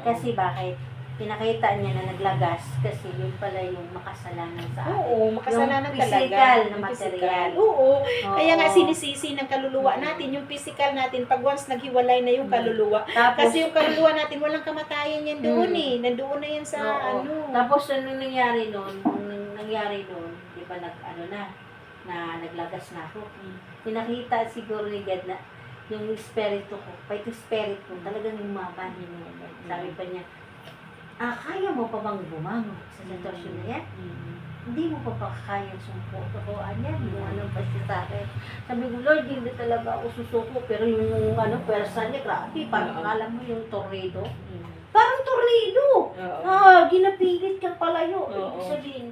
Kasi bakit? Pinakita niya na naglagas kasi yun pala yung makasalanan sa akin. Oo, makasalanan Yung talaga. physical na Yung material. physical. Oo. Oo. Kaya nga sinisisi ng kaluluwa natin, yung physical natin, pag once naghiwalay na yung kaluluwa, Tapos, kasi yung kaluluwa natin, walang kamatayan yan doon Nandoon na yan sa oo. ano. Tapos anong nangyari noon? Nung nangyari noon, di ba naglagas na ako. Pinakita siguro ni God na yung espiritu ko, pati spirit ko, talagang lumaban yun. Sabi pa niya, kaya mo pa bang bumangon sa sitwasyon na yan? Hindi mo pa kaya sumpuan yan, yung pa siya sa akin. Sabi ko, Lord, hindi talaga ako susuko, pero yung persa niya, grabe, parang akala mo yung tornado. Parang tornado! Ginapilit kang palayo. Ibig sabihin,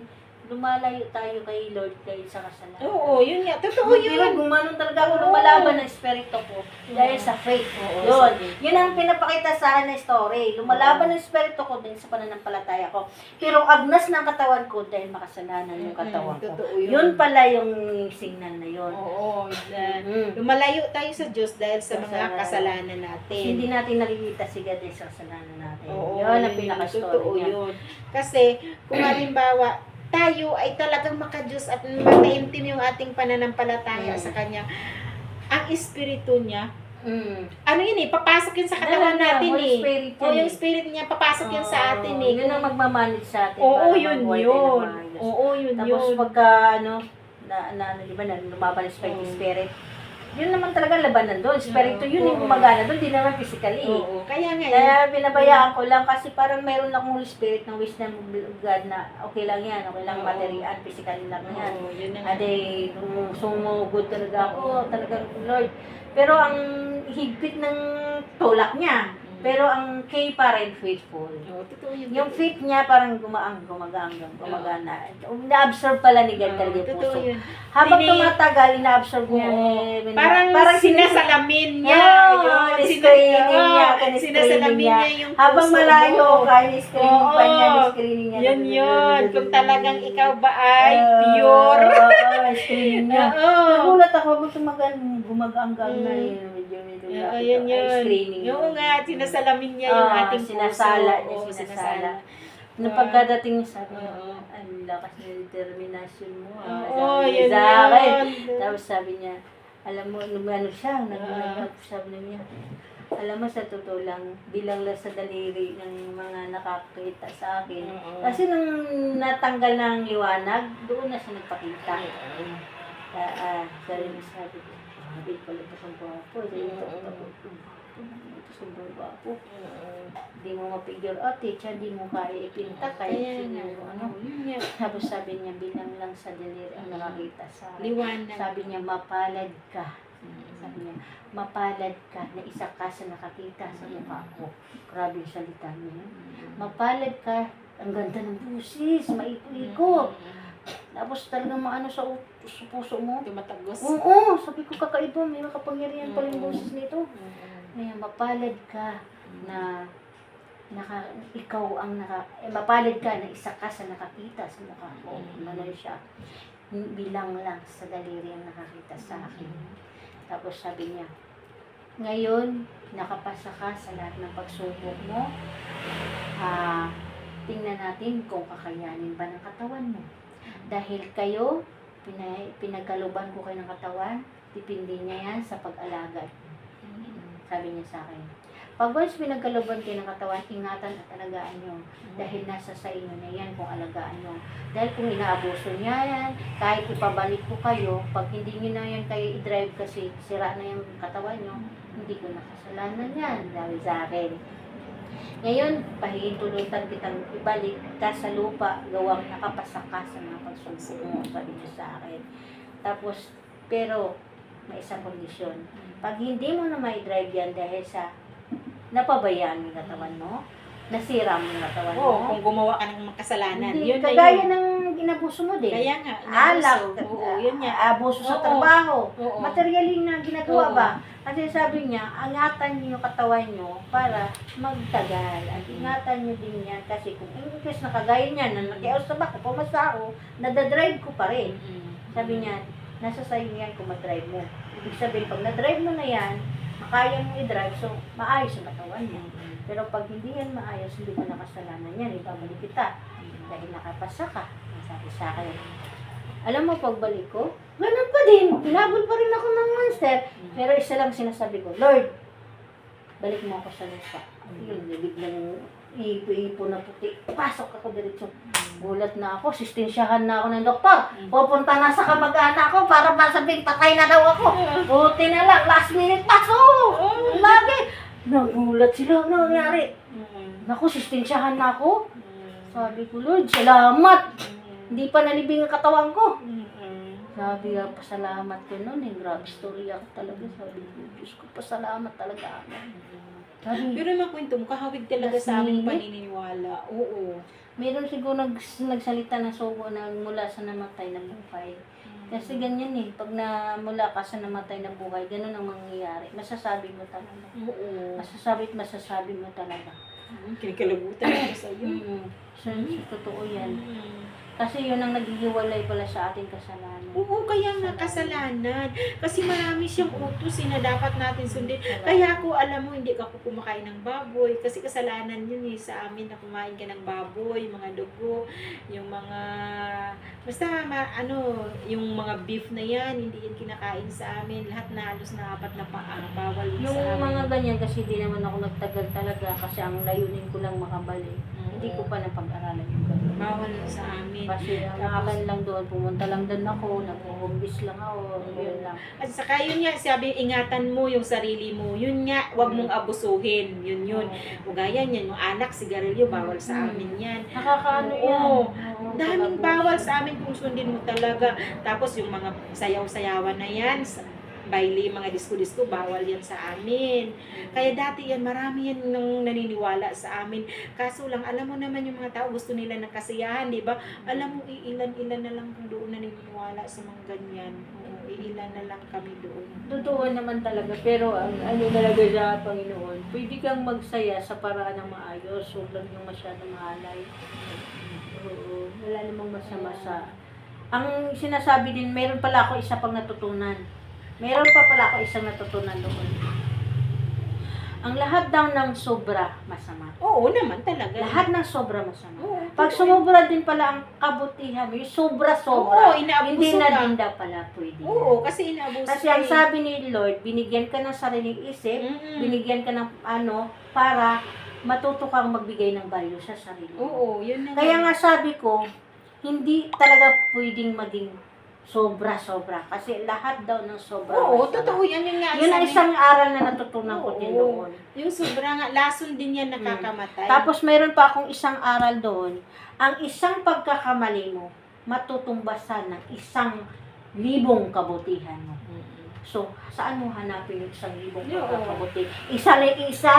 lumalayo tayo kay Lord kayo sa kasalanan. Oo, yun nga. Totoo Pero yun. gumanon talaga ako lumalaban ng espiritu ko dahil sa faith. Yun. Yun ang pinapakita sa akin na story. Lumalaban ng espiritu ko dahil sa pananampalataya ko. Pero agnas ng katawan ko dahil makasalanan yung katawan ko. Totoo Yun pala yung signal na yun. Oo. Mm. Lumalayo tayo sa Diyos dahil sa mga Kasalanan. kasalanan natin. Hindi natin nakikita si God dahil sa kasalanan natin. Oo, Yun ang pinaka-story totoo niya. yun. Kasi, kung halimbawa, tayo ay talagang makadiyos at mataimtim yung ating pananampalataya sa Kanya, ang espiritu niya, ano yun papasok yun sa katawan natin yung spirit niya, papasok yun sa atin Yun ang magmamanage sa atin. Oo, para yun mabuhay yun. tayo ng maayos. Oo, yun Tapos yun. pagka di ba, lumaban ng spirit, yun naman talaga labanan doon. Spirito yun yung gumagana doon, di naman physically. Oo, kaya nga Kaya binabayaan ko lang kasi parang mayroon akong Holy Spirit ng wisdom of God na okay lang yan, okay lang material, physically lang yan. Oo, yun na. Ade, sumugod talaga ako, talagang Lord. Pero ang higpit ng tulak niya, pero ang kay pa rin faithful. Oo, totoo yun. Yung faith niya parang gumagana. Na-absorb pala ni God talaga yung Totoo puso. yun. Habang tumatagal, ina-absorb niya. Parang sinasalamin niya. Yun, screening niya. Sinasalamin niya yung puso Habang malayo mo. ka, ni-screening pa niya, Oo. ni-screening niya. Yan yun. Kung talagang ikaw ba ay pure. Oo, screening niya. Oo. Nagulat ako, gumaganggang na yun. Medyo Yun yun. screening. Oo nga, sinasalamin niya yung ating puso. Sinasala niya, Oo, sinasala. Nung pagkadating niya, sabi niya, Oo. ang lakas na determinasyon mo. Oo, Sabi niya yun sa akin. yun. Tapos sabi niya, alam mo, siya, sabi niya, alam mo, sa totoo lang, bilang lang sa daliri ng mga nakakita sa akin. Oo. Kasi nung natanggal ng liwanag, doon na siya nagpakita. Sabi ko, sabi pala ito sa gwapo. Ito sa gwapo. Hindi mo mapigure out, hindi mo kaya ipinta kahit siguro ano. Tapos sabi niya, bilang lang sa daliri ang nakakita sa akin. Liwanag. Sabi niya, mapalad ka. Sabi niya, mapalad ka na isa ka sa nakakita sa mukha ko. Grabe yung salita niya. Mapalad ka, ang ganda ng busis, maiko-iko. Tapos talagang maano sa puso mo. Tumatagos. Oo, sabi ko kakaiba, may makapangyarihan pala yung busis nito. Kaya mapalad ka na ikaw ang mapalad ka na isa ka sa nakakita sa mukha ko. Ano siya, bilang lang sa daliri ang nakakita sa akin. Tapos sabi niya, ngayon, nakapasa ka sa lahat ng pagsubok mo. Tingnan natin kung kakayanin ba ng katawan mo. Dahil kayo, pinagkaluban ko kayo ng katawan, dipindi niya yan sa pag-alagad. Sabi niya sa akin. Pag once pinagkaluban kayo ng katawan, ingatan at alagaan nyo. Dahil nasa sa inyo na yan kung alagaan nyo. Dahil kung inaabuso niya yan, kahit ipabalik ko kayo, pag hindi nyo na yan kayo i-drive kasi sira na yung katawan nyo, hindi ko nakasalanan yan. Dahil sa akin. Ngayon, pahihintulutan kitang ibalik ka sa lupa, gawang nakapasa ka sa mga pagsubok mo, sabi niya sa akin. Tapos, pero, may isang kondisyon. Pag hindi mo na may drive yan dahil sa napabayaan mo yung katawan mo, nasira mo yung katawan mo. Oo, kung gumawa ka ng kasalanan. Hindi, Yun kagaya na yun. ng inabuso mo din. Kaya nga. Alak, Oo, yun nga. abuso sa Oo. trabaho, Oo. materialing na ginagawa Oo. ba? Kasi sabi niya, angatan niyo yung katawan niyo para magtagal. At ingatan niyo din yan kasi kung in case na kagaya niya, na nakiaos sa bako, pumasa ako, nadadrive ko pa rin. Sabi niya, nasa sa'yo yan kung madrive mo. Ibig sabihin, pag nadrive mo na yan, makaya mo i-drive, so maayos ang katawan mo. Pero pag hindi yan maayos, hindi mo nakasalanan yan, ibabalik kita. Dahil nakapasa ka, sabi sa akin. Alam mo, pagbalik ko, ganun pa din, pinabol pa rin ako ng monster. Pero isa lang sinasabi ko, Lord, balik mo ako sa lupa. Yung biglang ipo na puti, pasok ako diretso. Gulat na ako, sistensyahan na ako ng doktor. Pupunta na sa kamag-anak ko para masabing patay na daw ako. Buti na lang, last minute pasok! Lagi! Nagulat sila, ano nangyari? Naku, sistensyahan na ako. Sabi ko, Lord, salamat! Hindi pa nalibing ang katawan ko. Sabi nga, pasalamat ko nun eh. Grabe story ako talaga. Sabi ko, Diyos ko, pasalamat talaga ako. Sabi, Pero makwento mo, kahawig talaga Last sa aming minute? paniniwala. Oo. meron siguro nagsalita ng sugo na mula sa namatay na buhay. Kasi ganyan eh, pag mula ka sa namatay na buhay, ganun ang mangyayari. Masasabi mo talaga. Oo. Masasabi mo talaga. Kinikalabutan ako sa iyo. So, totoo yan. Kasi yun ang naghihiwalay pala sa ating kasalanan. Oo, kaya nga kasalanan. Kasi marami siyang utos na dapat natin sundin. Kaya ako, alam mo, hindi ka po kumakain ng baboy. Kasi kasalanan yun eh sa amin na kumain ka ng baboy, mga dugo, yung mga, basta yung mga beef na yan, hindi yan kinakain sa amin. Lahat na halos na apat na paa, bawal yun Yung sa amin. mga ganyan, kasi di naman ako nagtagal talaga kasi ang layunin ko lang makabalik. Hindi ko pa napag-aralan yung ganyan. Bawal yun sa amin. Kasi ang akin lang doon, pumunta lang doon ako, nag-homeless lang ako, yun lang. At saka yun nga, sabi, ingatan mo yung sarili mo. Yun nga, wag mong abusuhin. Yun. O gaya niyan, yung anak, sigarilyo, bawal sa amin yan. Nakakaano Oo. yan. Daming bawal sa amin kung sundin mo talaga. Tapos yung mga sayaw-sayawan na yan, baile, mga disco-disco, bawal yan sa amin. Kaya dati yan, marami yan nang naniniwala sa amin. Kaso lang, alam mo naman yung mga tao, gusto nila ng kasiyahan, di ba? Alam mo, iilan-ilan na lang kung doon naniniwala sa mga ganyan. Oo, iilan na lang kami doon. Totoo naman talaga, pero ang ano talaga sa Panginoon, pwede kang magsaya sa paraan ng maayos, huwag lang yung masyadong mahalay. Oo, wala namang masama sa... Ang sinasabi din, meron pala ako isa pang natutunan. Meron pa pala ako isang natutunan doon. Ang lahat daw ng sobra masama. Oo naman talaga. Lahat ng sobra masama. Oo, Pag totoo. sumobra din pala ang kabutihan mo, yung sobra-sobra, Oo, inaabuso hindi na ka. din daw pala pwede. Oo, kasi inaabuso Kasi ang sabi ni Lord, binigyan ka ng sariling isip, binigyan ka ng para matuto kang magbigay ng value sa sarili. Oo, yun na. Kaya nga sabi ko, hindi talaga pwedeng maging sobra-sobra. Kasi lahat daw ng sobra. Oo, masama. totoo yan. Yun nga. Yun ang sabi- isang aral na natutunan ko din Oo. doon. Yung sobra nga, lason din yan nakakamatay. Tapos mayroon pa akong isang aral doon. Ang isang pagkakamali mo, matutumbasan ng 1,000 kabutihan mo. So, saan mo hanapin yung 1,000 pagkakabuti? Isa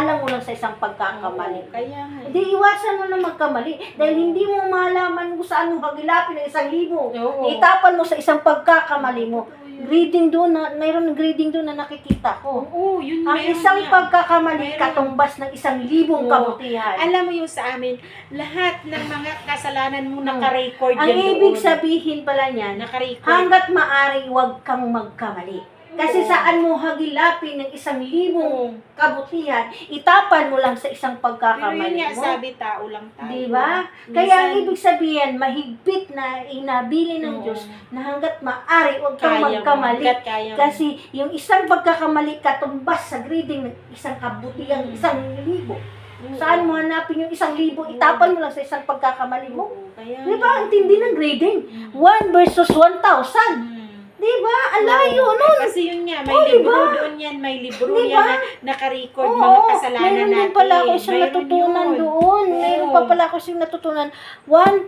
lang mo lang sa isang pagkakamali. Oo, kaya nga. Hindi, iwasan mo na magkamali. Dahil hindi mo malaman kung saan mo hagilapin ang 1,000. Oo. Itapan mo sa isang pagkakamali mo. Totoo Grading doon, mayroon grading doon na nakikita ko. Oo, yun Ang meron isang nga. pagkakamali Meron. katumbas ng 1,000 Oo. kabutihan. Alam mo yung sa amin, lahat ng mga kasalanan mo naka-record Ang yan ibig doon. sabihin pala niyan, Naka-record. hanggat maaari huwag kang magkamali. Kasi Oo. saan mo hagilapin ng 1,000 Oo. kabutihan, itapan mo lang sa isang Pero yun pagkakamali nga, mo. sabi, tao lang tayo. Diba? Minsan- Kaya ang ibig sabihin, mahigpit na inabili ng Oo. Diyos na hanggat maaari huwag kang Kaya mo, magkamali. hanggat kaya mo. Kasi yung isang pagkakamali katumbas sa grading ng isang kabutihan, 1,000. Oo. Saan mo hanapin yung 1,000? Itapan mo lang sa isang pagkakamali mo. Oo, kaya Di ba? Ang tindi ng grading. Mm. 1 versus 1,000. Mm. Di ba? Ang layo nun. Kasi yun nga, may Oh, libro diba? doon yan, may libro Diba? yan na naka-record Oo, mga kasalanan mayroon natin. din pala ako isang Mayroon natutunan yun. doon. Mayroon Oo. pa pala ako isang natutunan. One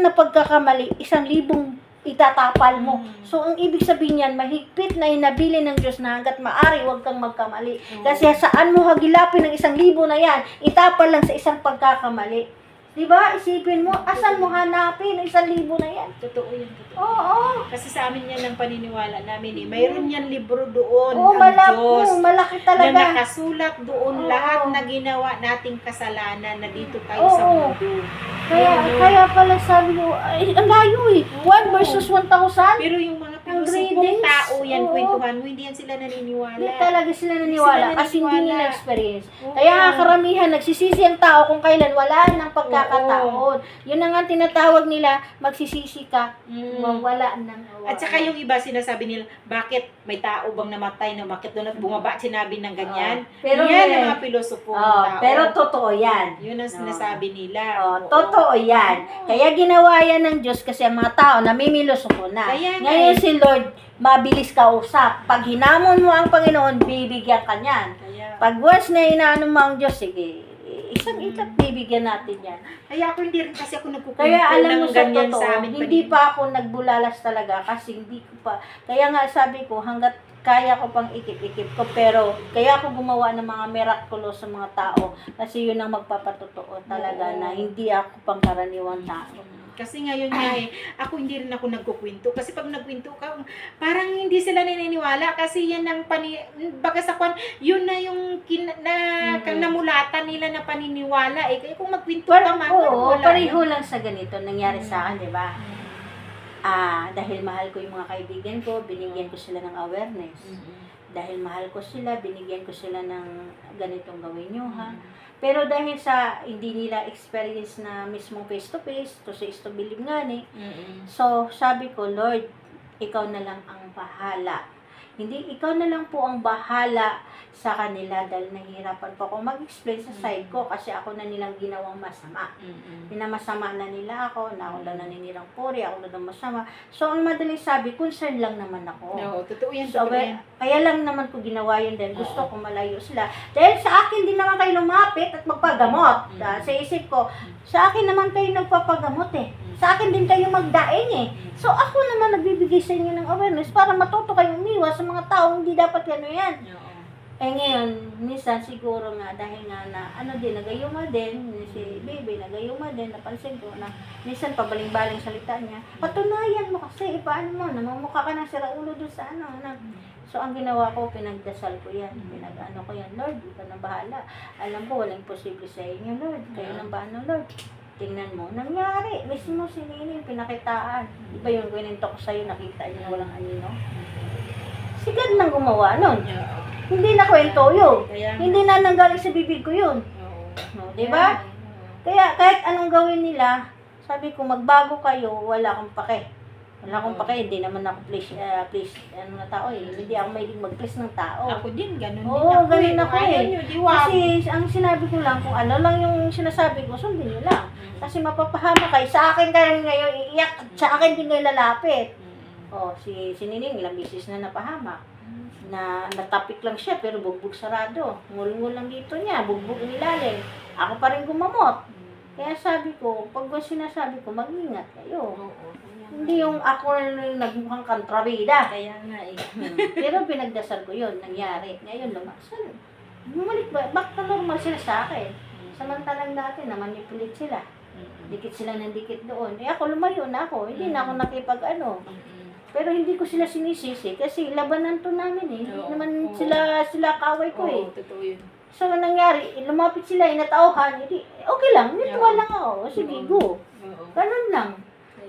na pagkakamali, 1,000 itatapal mo. Mm. So, ang ibig sabihin yan, mahigpit na inabili ng Diyos na hanggat maaari, huwag kang magkamali. Oo. Kasi saan mo hagilapin ng 1,000 na yan, itapal lang sa isang pagkakamali. Diba? Isipin mo, asan mo hanapin ang 1,000 na yan? Totoo yan, totoo. Oo. Kasi sa amin yan ang paniniwala namin eh. Mayroon yan libro doon, Oo, ang Diyos. malaki Na talaga. nakasulat doon Oo. lahat na ginawa nating kasalanan na dito tayo Oo. sa mundo. Kaya pala sabi ko, ay, ang layo eh. 1 versus 1,000. Pero yung mga Ang pilosopong gradings, tao yan, oo. kwentuhan mo, hindi yan sila naniniwala. Hindi talaga sila naniwala Sila kasi hindi naniniwala. nila experience. Oo. Kaya nga karamihan, nagsisisi ang tao kung kailan wala ng pagkakataon. Yun na nga tinatawag nila, magsisisi ka, wala ng At saka yung iba sinasabi nila, bakit may tao bang namatay na bakit doon at bumaba, sinabi ng ganyan. Pero yan eh, ang mga pilosopong Oh, tao. pero totoo yan. Yun ang Oo. sinasabi nila. Oh, Oo. totoo yan. Kaya ginawa yan ng Diyos kasi ang mga tao namimiloso na. Kaya nga Ngayon eh. si Lord, mabilis kausap. Pag hinamon mo ang Panginoon, bibigyan ka niyan. Kaya, Pag once na inaano mo ang Diyos, sige, isang ikat bibigyan natin yan. kaya ako hindi rin kasi ako nagkukwento Kaya alam ng mo sa ganyan totoo, sa amin. hindi pa ako nagbulalas talaga kasi hindi ko pa. Kaya nga sabi ko, hanggat kaya ko pang ikip-ikip ko, pero kaya ako gumawa ng mga miraculo sa mga tao kasi yun ang magpapatotoo talaga Oo. na hindi ako pangkaraniwang tao. Kasi ngayon nga eh, ako hindi rin ako nagkukwento. Kasi pag nagkwento ka, parang hindi sila naniniwala. Kasi yan ang baga sa kwan, yun na yung namulatan nila na paniniwala eh. Kaya kung magkwento ka, Oo, wala. pareho lang sa ganito nangyari sa akin, di ba? Dahil mahal ko yung mga kaibigan ko, binigyan ko sila ng awareness. Dahil mahal ko sila, binigyan ko sila ng ganitong gawin nyo, ha? Pero dahil sa hindi nila experience na mismong face-to-face, to say is to believe nga ni, so sabi ko, Lord, ikaw na lang ang bahala. Hindi, ikaw na lang po ang bahala sa kanila dahil nahihirapan po ako mag-explain sa side ko kasi ako na nilang ginawang masama. Pinamasama na nila ako, na ako lang naninirang puri, ako lang masama. So, ang madaling sabi, concern lang naman ako. Oo, totoo yan, So, totoo yan. kaya lang naman ko ginawa yun dahil gusto ko malayo sila. Dahil sa akin din naman kayo lumapit at magpagamot. Sa isip ko, sa akin naman kayo nagpapagamot eh. Sa akin din kayo magdaing eh. So ako naman nagbibigay sa inyo ng awareness para matuto kayong umiwas sa mga taong hindi dapat yan. Eh ngayon, minsan siguro nga dahil nga na din, nagayuma din, si baby nagayuma din, napansin ko na minsan pabaling-baling salita niya, patunayan mo kasi, paano mo, namamukha ka ng siraulo doon sa So ang ginawa ko, pinagdasal ko yan, pinag-ano ko yan, Lord, ikaw na bahala. Alam ko, walang posible sa inyo, Lord, kayo nang bahala, Lord. Tingnan mo, nangyari, mismo si Nini, pinakitaan. Iba yung kwento ko sa'yo, nakita niyo walang anino. Si God nang gumawa nun. Hindi na kwento yun. Hindi na nanggaling sa bibig ko yun. No, di ba? Kaya kahit anong gawin nila, sabi ko magbago kayo, wala akong pake. Wala akong pake, hindi naman ako please ano na tao eh. Hindi ako mahilig mag-please ng tao. Ako din, ganun din Oo, ako. ganun ako Ayaw eh. nyo, diwag. Kasi ang sinabi ko lang, kung ano lang yung sinasabi ko, sundin nyo lang. Kasi mapapahama kayo. Sa akin kayo ngayon iiyak, at sa akin din kayo lalapit. Si Nining, ilang bisis na napahamak. Na natapik lang siya, pero bugbog sarado. Ngul-ngul lang dito niya, bugbog nilalim. Ako pa rin gumamot. Kaya sabi ko, pag sinasabi ko, mag-ingat kayo. Hindi yung ako na nagmukhang kontrabida. Kaya nga eh. Pero pinagdasal ko yun, nangyari. Ngayon, lumaksan. Bumalik ba? Back to normal sila sa akin. Samantalang dati, na-manipulate sila. Dikit sila ng dikit doon. Eh ako lumayo na ako. Hindi na ako nakipag-ano. Pero hindi ko sila sinisisi kasi labanan to namin eh. Hindi Oo. naman Oo. sila kaway ko eh. Oo, totoo yun. So, anong nangyari, lumapit sila, inatauhan, hindi, okay lang, natuwa Oo. lang ako. Sige, Oo. go. Oo. Ganun lang.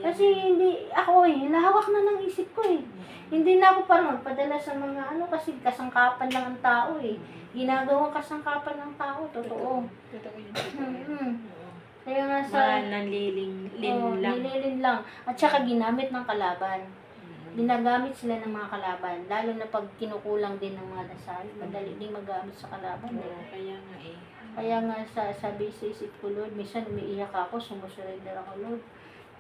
Kasi hindi, ako eh, nahawak na ng isip ko eh. Hindi na ako parang magpadala sa mga ano, kasi kasangkapan lang ang tao eh. Ginagawang kasangkapan ng tao, totoo. Totoo yun. Mm-hmm. Oo. Kaya nga sa... Nanlilin lang. nililin lang. At saka ginamit ng kalaban. Ginagamit sila ng mga kalaban. Lalo na pag kinukulang din ng mga dasal, madali din magamit sa kalaban. Oo, Eh. kaya nga eh. Kaya nga sabi sa isip ko, Lord, minsan umiiyak ako, sumusurrender ako, Lord.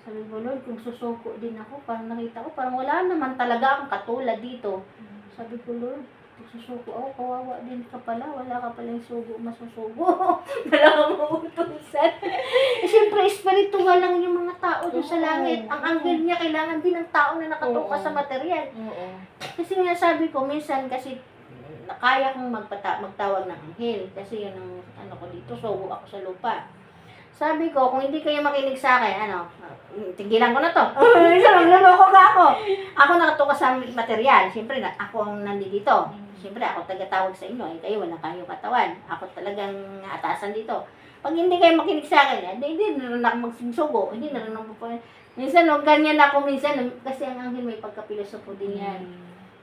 Sabi ko, Lord, kung susuko din ako, parang nakita ko, parang wala naman talaga akong katulad dito. Sabi ko, Lord, kung susuko ako, kawawa din ka pala, wala ka palang sugo, masusugo. Wala kang mautusan. Eh, siyempre, espiritual lang yung mga tao doon sa langit. Ang anghel niya, kailangan din ng tao na nakatuka sa material. Oo. Kasi nga sabi ko, minsan kasi kaya kong magtawag ng anghel. Kasi yun ang ano ko dito, sugo ako sa lupa. Sabi ko, kung hindi kayo makinig sa akin, tigilan ko na to. Luloko ka ako. Ako nakatuka sa material. Siyempre, ako ang nandito. Siyempre, ako tagatawag sa inyo. Eh, kayo, wala kayong katawan. Ako talagang atasan dito. Pag hindi kayo makinig sa akin, hindi na rin ako magsinsugo. Hindi na rin ako minsan, ganyan ako minsan. Kasi ang anghel may pagkapilosopo din yan.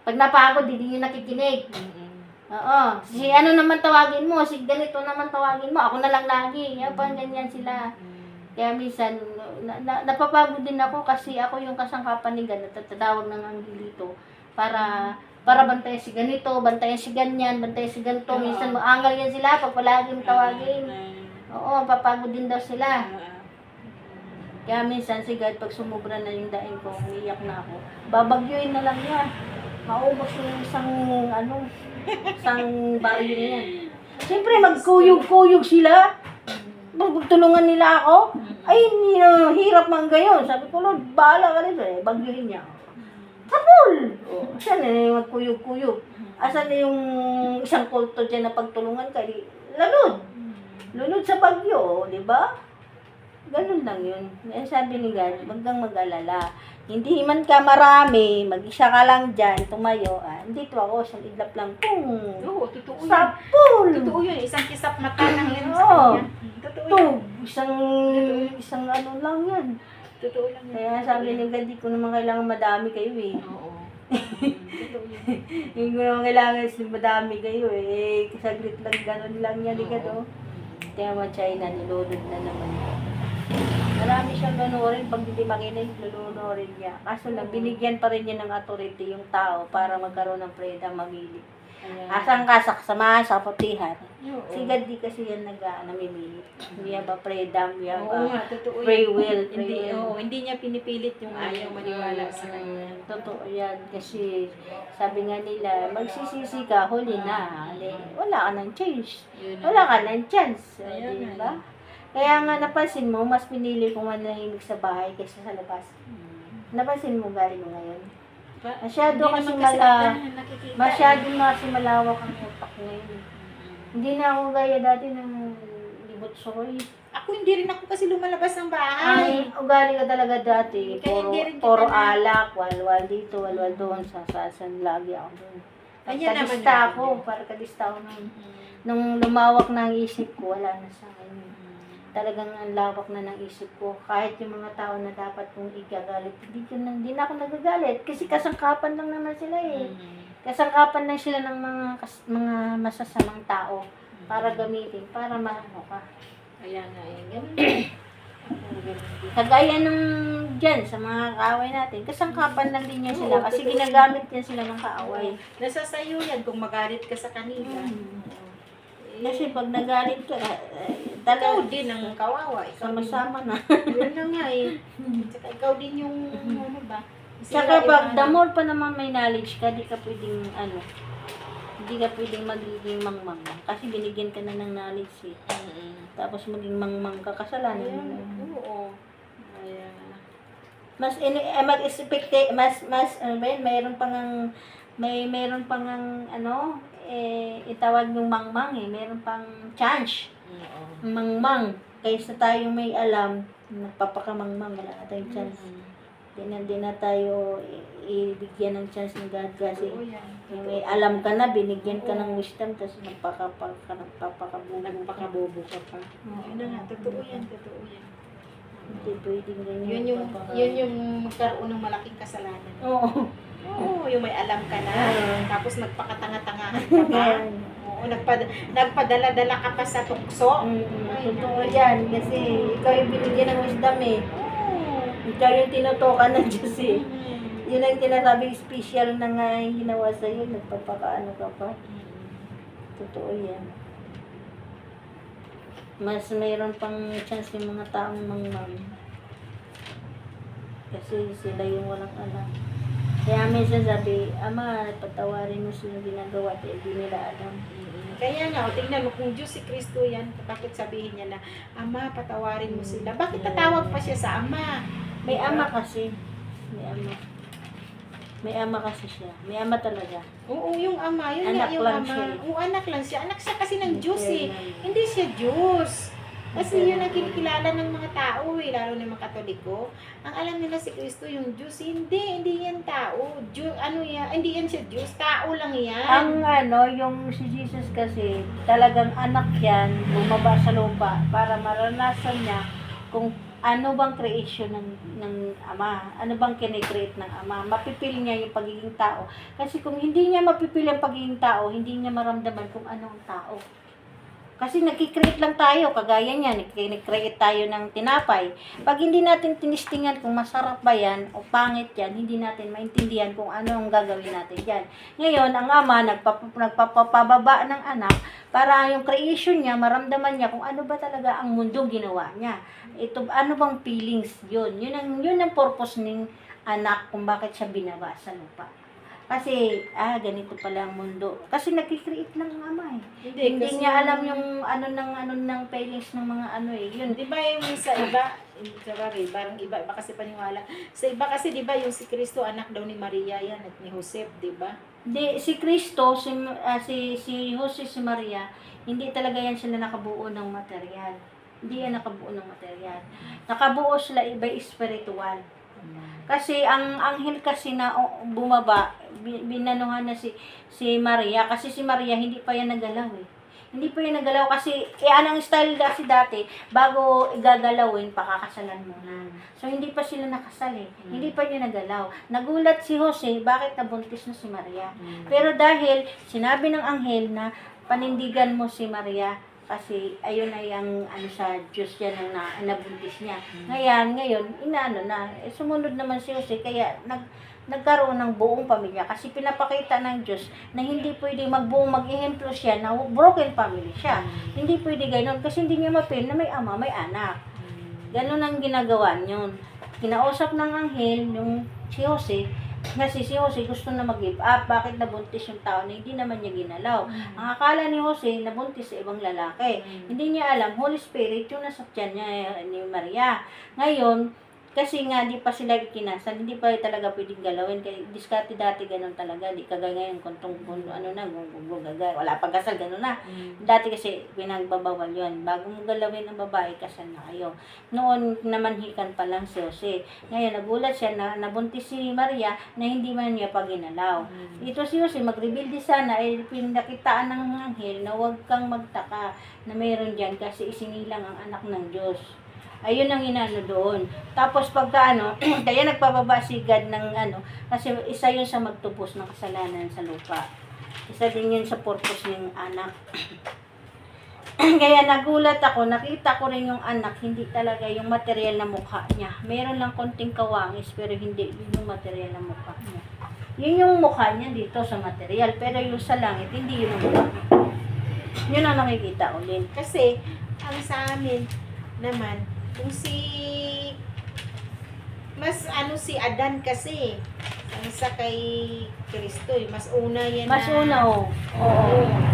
Pag napagod, hindi nyo nakikinig. Oo. Si ano naman tawagin mo, si ganito naman tawagin mo. Ako na lang lagi. Yan, pang ganyan sila. Kaya minsan, napapagod din ako kasi ako yung kasangkapan ni God. Natatawag ng anghel dito para bantayan si ganito, bantayan si ganyan, bantayan si ganito. Minsan maangal yan sila pag palagi mo tawagin. Oo, papagod din daw sila. Kaya minsan si God, pag sumubra na yung daing ko, umiyak na ako. Babagyuin na lang yan. Maubos yung isang baryo na yan. Siyempre, magkuyog-kuyog sila. Magtulungan nila ako. Ay, hirap man gayon. Sabi ko, Lord, bahala ka rin. Bagyuhin niya ako. Kapul! Asan na yung magkuyog-kuyog? Asan na yung isang kulto dyan na pagtulungan ka? Lunod! Lunod sa bagyo, di ba? Ganun lang yun. Yan sabi ni God, wag kang mag-alala. Hindi man ka marami, mag-isa ka lang dyan, tumayo. Dito ako, isang idlap lang. Pung! Oo, totoo yun. Sapul! Totoo yun. Isang kisap mata lang yan sa Oo. kanya. Totoo yun. Isang ano lang yan. Totoo lang yun. Kaya sabi ni God, di ko naman kailangan madami kayo eh. Oo. Totoo yun. Hindi ko naman kailangan madami kayo eh. Saglit lang, ganun lang yan. Di ka do. Kaya mga China, nilulod na naman. Marami siyang ganurin, pag hindi makinig, lulunurin niya. Kaso lang, binigyan pa rin niya ng authority yung tao para magkaroon ng freedom mamili. Asang kasak, samahan sa putihan. Si God di kasi yan namimili. Hindi ba freedom, hindi Oo ba nga, totoo free yun. will. Hindi niya pinipilit yung ayaw maniwala sa kanya. Totoo yan. Kasi sabi nga nila, magsisisi ka, huli na. Wala ka ng change. Wala ka ng chance. Di ba? Kaya nga napansin mo, mas pinili kong manahimik sa bahay kaysa sa labas. Napansin mo galing mo ngayon? Masyado kasi malawak ang utak ngayon. Hindi na ako gaya dati ng libot soy. Ako hindi rin ako kasi lumalabas ng bahay. Ugali ka talaga dati. Kaya hindi rin kita Puro na- alak, walwal dito, walwal doon. Sasasan lagi ako doon. Ayan naman Kadista yun. ako, para kadista ako nung lumawak na ang isip ko, wala na sa akin. Talagang ang lawak na ng isip ko. Kahit yung mga tao na dapat kong igagalit, hindi na ako nagagalit. Kasi kasangkapan lang naman sila eh. Kasangkapan lang sila ng mga masasamang tao para gamitin, para maano ka. Ayan na, ganun. Kagaya nung dyan sa mga kaaway natin, kasangkapan lang din yan sila kasi ginagamit yan sila ng kaaway. Nasa sayo yan kung magalit ka sa kanila. Kasi pag nagalit ka, Ikaw din ang kawawa. sama-sama na. Yun na nga eh. Tsaka ikaw din yung ano ba? Saka pag the more pa naman may knowledge ka, di ka pwedeng hindi ka pwedeng magiging mangmang. Kasi binigyan ka na ng knowledge eh. Tapos maging mangmang ka, kasalanan mo. Oo. Ayan. Mag-expect, mayroon pang itawag yung mangmang eh. Mayroon pang chance. Mangmang. Kaysa tayo may alam, magpapakamangmang, wala tayong chance. Hindi na tayo ibigyan ng chance ng God kasi Oo yan. yung may alam ka na, binigyan ka ng wisdom, tapos nagpapakabubo Nagpakabobo ka pa. Oo. Yun na nga, totoo yan, totoo yan. Hindi pwedeng ganyan. Yun yung magkaroon ng malaking kasalanan. Oo. Oo, yung may alam ka na, Oo. tapos nagpakatanga-tangahan ka pa. Oo, nagpadala-dala ka pa sa tukso. Ay, Totoo naku. yan, kasi ikaw yung binigyan ng wisdom eh. Oo. Ikaw yung tinutukan ng Diyos eh. Mm. Yun ang tinasabing special na nga yung ginawa sa'yo, nagpapakaano ka pa. Totoo yan. Mas mayroon pang chance yung mga taong mangmang. Kasi sila yung walang alam. Kaya minsan sabi, Ama, patawarin mo silang ginagawa at hindi nila alam. Kaya nga, o, tingnan mo, kung Diyos si Kristo yan, bakit sabihin niya na, Ama, patawarin mo sila? Bakit tatawag pa siya sa Ama? May ama kasi. May ama. May ama kasi siya. May ama talaga. Oo, yung Ama, yun Anak nga yung lang Ama. siya eh. Oo, anak lang siya. Anak siya kasi ng Diyos eh. Hindi siya Diyos. Kasi yun ang kinikilala ng mga tao eh, lalo ng mga Katoliko. Ang alam nila si Kristo yung Diyos. Hindi yan tao. Diyos, ano yan? Hindi yan siya Diyos. Tao lang yan. Ang yung si Jesus kasi, talagang anak yan, bumaba sa lupa para maranasan niya kung ano bang creation ng Ama, ano bang kinikreate ng Ama, mapipil niya yung pagiging tao. Kasi kung hindi niya mapipil ang pagiging tao, hindi niya maramdaman kung ano ang tao. Kasi nagkikreate lang tayo, kagaya niya, nagkikreate tayo ng tinapay. Pag hindi natin tinistingan kung masarap ba yan o pangit yan, hindi natin maintindihan kung ano ang gagawin natin dyan. Ngayon, ang ama nagpapababa ng anak para yung creation niya, maramdaman niya kung ano ba talaga ang mundong ginawa niya. Ito, ano bang feelings yun? Yun ang purpose ng anak kung bakit siya binaba sa lupa. Kasi, ganito pala ang mundo. Kasi nagkikreate lang ang ama eh. Hindi kasi niya alam yung ano ng feelings ng mga ano eh. Yun. Di ba yung sa iba, sorry, parang iba kasi paniwala. Sa iba kasi di ba yung si Kristo anak daw ni Maria yan at ni Joseph, di ba? Di, si Kristo, si Jose, si Maria, hindi talaga yan sila nakabuo ng material. Hindi yan nakabuo ng material. Nakabuo sila iba spiritual. Kasi ang anghel kasi na bumaba, binanuhan na si Maria, kasi si Maria hindi pa yan nagalaw eh. Hindi pa yan nagalaw kasi anong style kasi dati, bago igagalawin, pakakasalan muna. So hindi pa sila nakasal eh. Hindi pa niya nagalaw. Nagulat si Jose, bakit nabuntis na si Maria? Pero dahil sinabi ng anghel na panindigan mo si Maria, kasi ayun ay ang sa Diyos yan ang nabuntis niya. Ngayon, inaano na, sumunod naman si Jose, kaya nagkaroon ng buong pamilya. Kasi pinapakita ng Diyos na hindi pwede mag-ehemplo siya na broken family siya. Hindi pwede gano'n kasi hindi niya mapil na may ama, may anak. Gano'n ang ginagawa niyon. Kinausap ng anghel yung si Jose, kasi si Jose gusto na mag-give up. Bakit nabuntis yung tao na hindi naman niya ginalaw? Ang akala ni Jose, nabuntis sa ibang lalaki. Hindi niya alam, Holy Spirit yung nasa tiyan niya ni Maria. Ngayon, kasi nga di pa sila ikinasal, hindi pa talaga pwedeng galawin. Kaya diskarte dati ganun talaga, di kagaya ngayon kung ano na, wala pang kasal, ganun na. Dati kasi pinagbabawal yun. Bago mo galawin ang babae, kasal na kayo. Noon namanhikan pa lang si Jose. Ngayon, nagulat siya na nabuntis si Maria na hindi man niya pa ginalaw. Ito si Jose, mag-rebuild sana, pinakitaan ng anghel na huwag kang magtaka na mayroon dyan kasi isinilang ang anak ng Diyos. Ayun ang inano doon. Tapos pagka kaya nagpababa si God ng kasi isa yun sa magtubos ng kasalanan sa lupa. Isa din yun sa purpose ng anak. Kaya nagulat ako, nakita ko rin yung anak, hindi talaga yung material na mukha niya. Meron lang konting kawangis, pero hindi yun yung material na mukha niya. Yun yung mukha niya dito sa material, pero yung sa langit, hindi yun ang mukha niya. Yun ang nakikita ulit. Kasi, ang sa amin naman, kung si Adan kasi, ang sa kay Kristo, mas una yan Mas una, oo.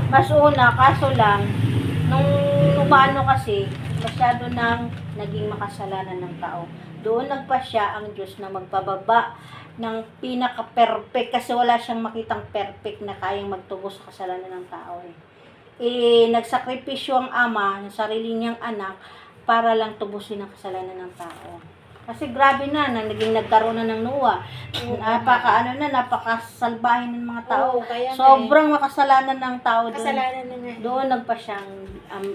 Mas una, kaso lang, nung umano kasi, masyado nang naging makasalanan ng tao. Doon nagpasya ang Diyos na magpababa ng pinaka-perfect kasi wala siyang makitang perfect na kayang magtubos sa kasalanan ng tao eh. Nagsakripisyo ang ama ng sarili niyang anak para lang tubusin ang kasalanan ng tao. Kasi grabe na naging nagkaroon na ng Noah. Napakasalbahin ng mga tao. Oo, kaya nga Sobrang makasalanan ng tao doon. kasalanan na nga. Doon nagpa siyang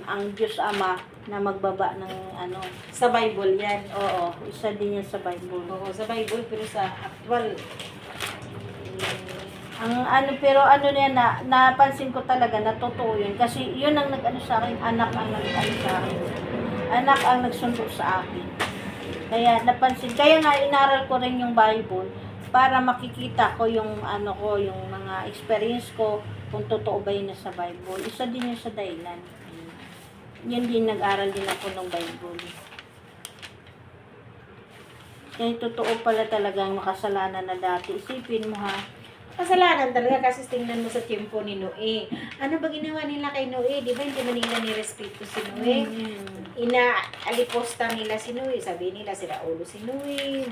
ang Diyos Ama na magbaba ng ano. Sa Bible yan. Oo, isa din yan sa Bible. Oo, sa Bible, pero sa actual, Pero ano na yan, napansin ko talaga na totoo yun. Kasi yun ang nag-ano sa akin, anak ang nag-ano sa akin. Anak ang nagsundo sa akin. Kaya napansin, kaya nga inaral ko rin yung Bible para makikita ko yung yung mga experience ko kung totoo ba yun sa Bible. Isa din yun sa dahilan. Yun din, nag-aral din ako ng Bible. Kaya totoo pala talagang makasalanan na dati. Isipin mo ha, kasalanan talaga kasi tingnan mo sa tiyempo ni Noe. Ano ba ginawa nila kay Noe? Di ba hindi man nila nirespeto si Noe? Inaaliposta nila si Noe. Sabi nila sila ulo si Noe.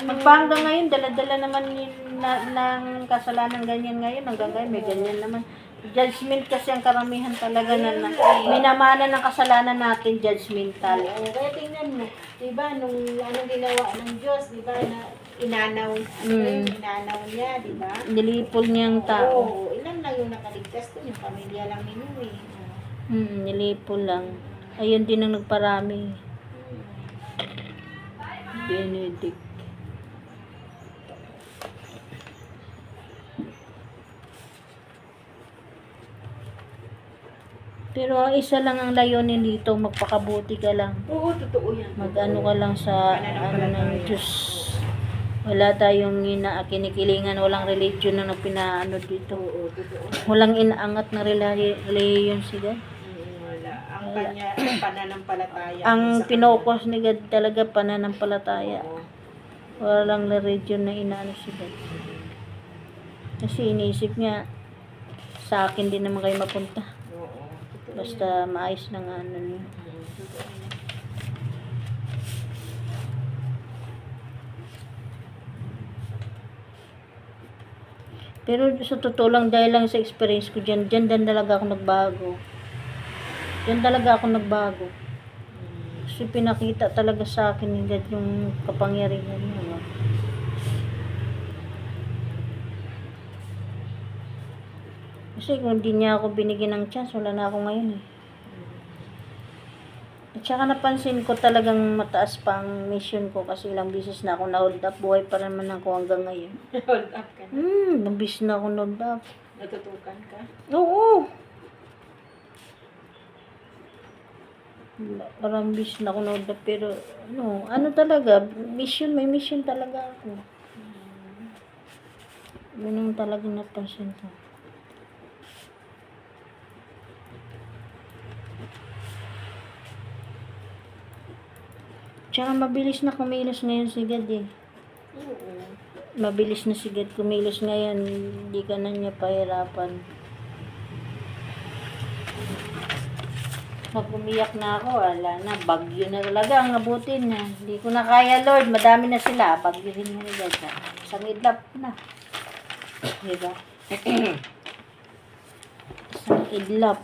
Magpahanggang ngayon, dala-dala naman yun ng kasalanan ganyan ngayon. Hanggang ngayon, may ganyan naman. Judgment kasi ang karamihan talaga na minamana ng kasalanan natin, judgmental. Oo, kaya tingnan mo. Di ba, nung anong ginawa ng Diyos, di ba, na inanaw niya, di ba? Nilipol niyang tao. Oo, ilan lang yung nakaligtas doon, yung pamilya lang ni Noe. Nilipol lang. Ayun din ang nagparami. Benedict. Pero ang isa lang ang layunin dito, magpakabuti ka lang. Oo, totoo yan. Mag-ano ka lang sa ng Diyos. Wala tayong kinikilingan, walang religion na pinaano dito. Oo, totoo. Walang inaangat na religion si God. Wala. Ang kanya, pananampalataya. Ang pinokos ni God talaga pananampalataya. Oo. Walang religion na inaano si God. Kasi iniisip niya, sa akin din naman kayo mapunta. Oo. Totoo. Basta maayos ng ano niya. Totoo. Pero sa totoo lang, dahil lang sa experience ko dyan talaga ako nagbago. Diyan talaga ako nagbago. Kasi pinakita talaga sa akin ni God yung kapangyarihan niya. Kasi kung hindi niya ako binigyan ng chance, wala na ako ngayon eh. At saka napansin ko talagang mataas pa ang mission ko kasi ilang beses na ako na-hold up. Buhay pa naman ako hanggang ngayon. Hold up ka na. Ilang beses na ako na-hold up. Natutukan ka? Oo. Parang beses na ako na-hold up pero ano talaga, may mission talaga ako. Yun ang talagang napansin ko. Tsaka mabilis na kumilos ngayon si God eh. Oo. Mabilis na si God kumilos ngayon. Hindi ka na niya pahirapan. Pag umiyak na ako, wala na. Bagyo na talaga ang abutin na. Hindi ko na kaya, Lord. Madami na sila. Bagyo rin mo ni God. Isang idlap na. Diba? Isang idlap.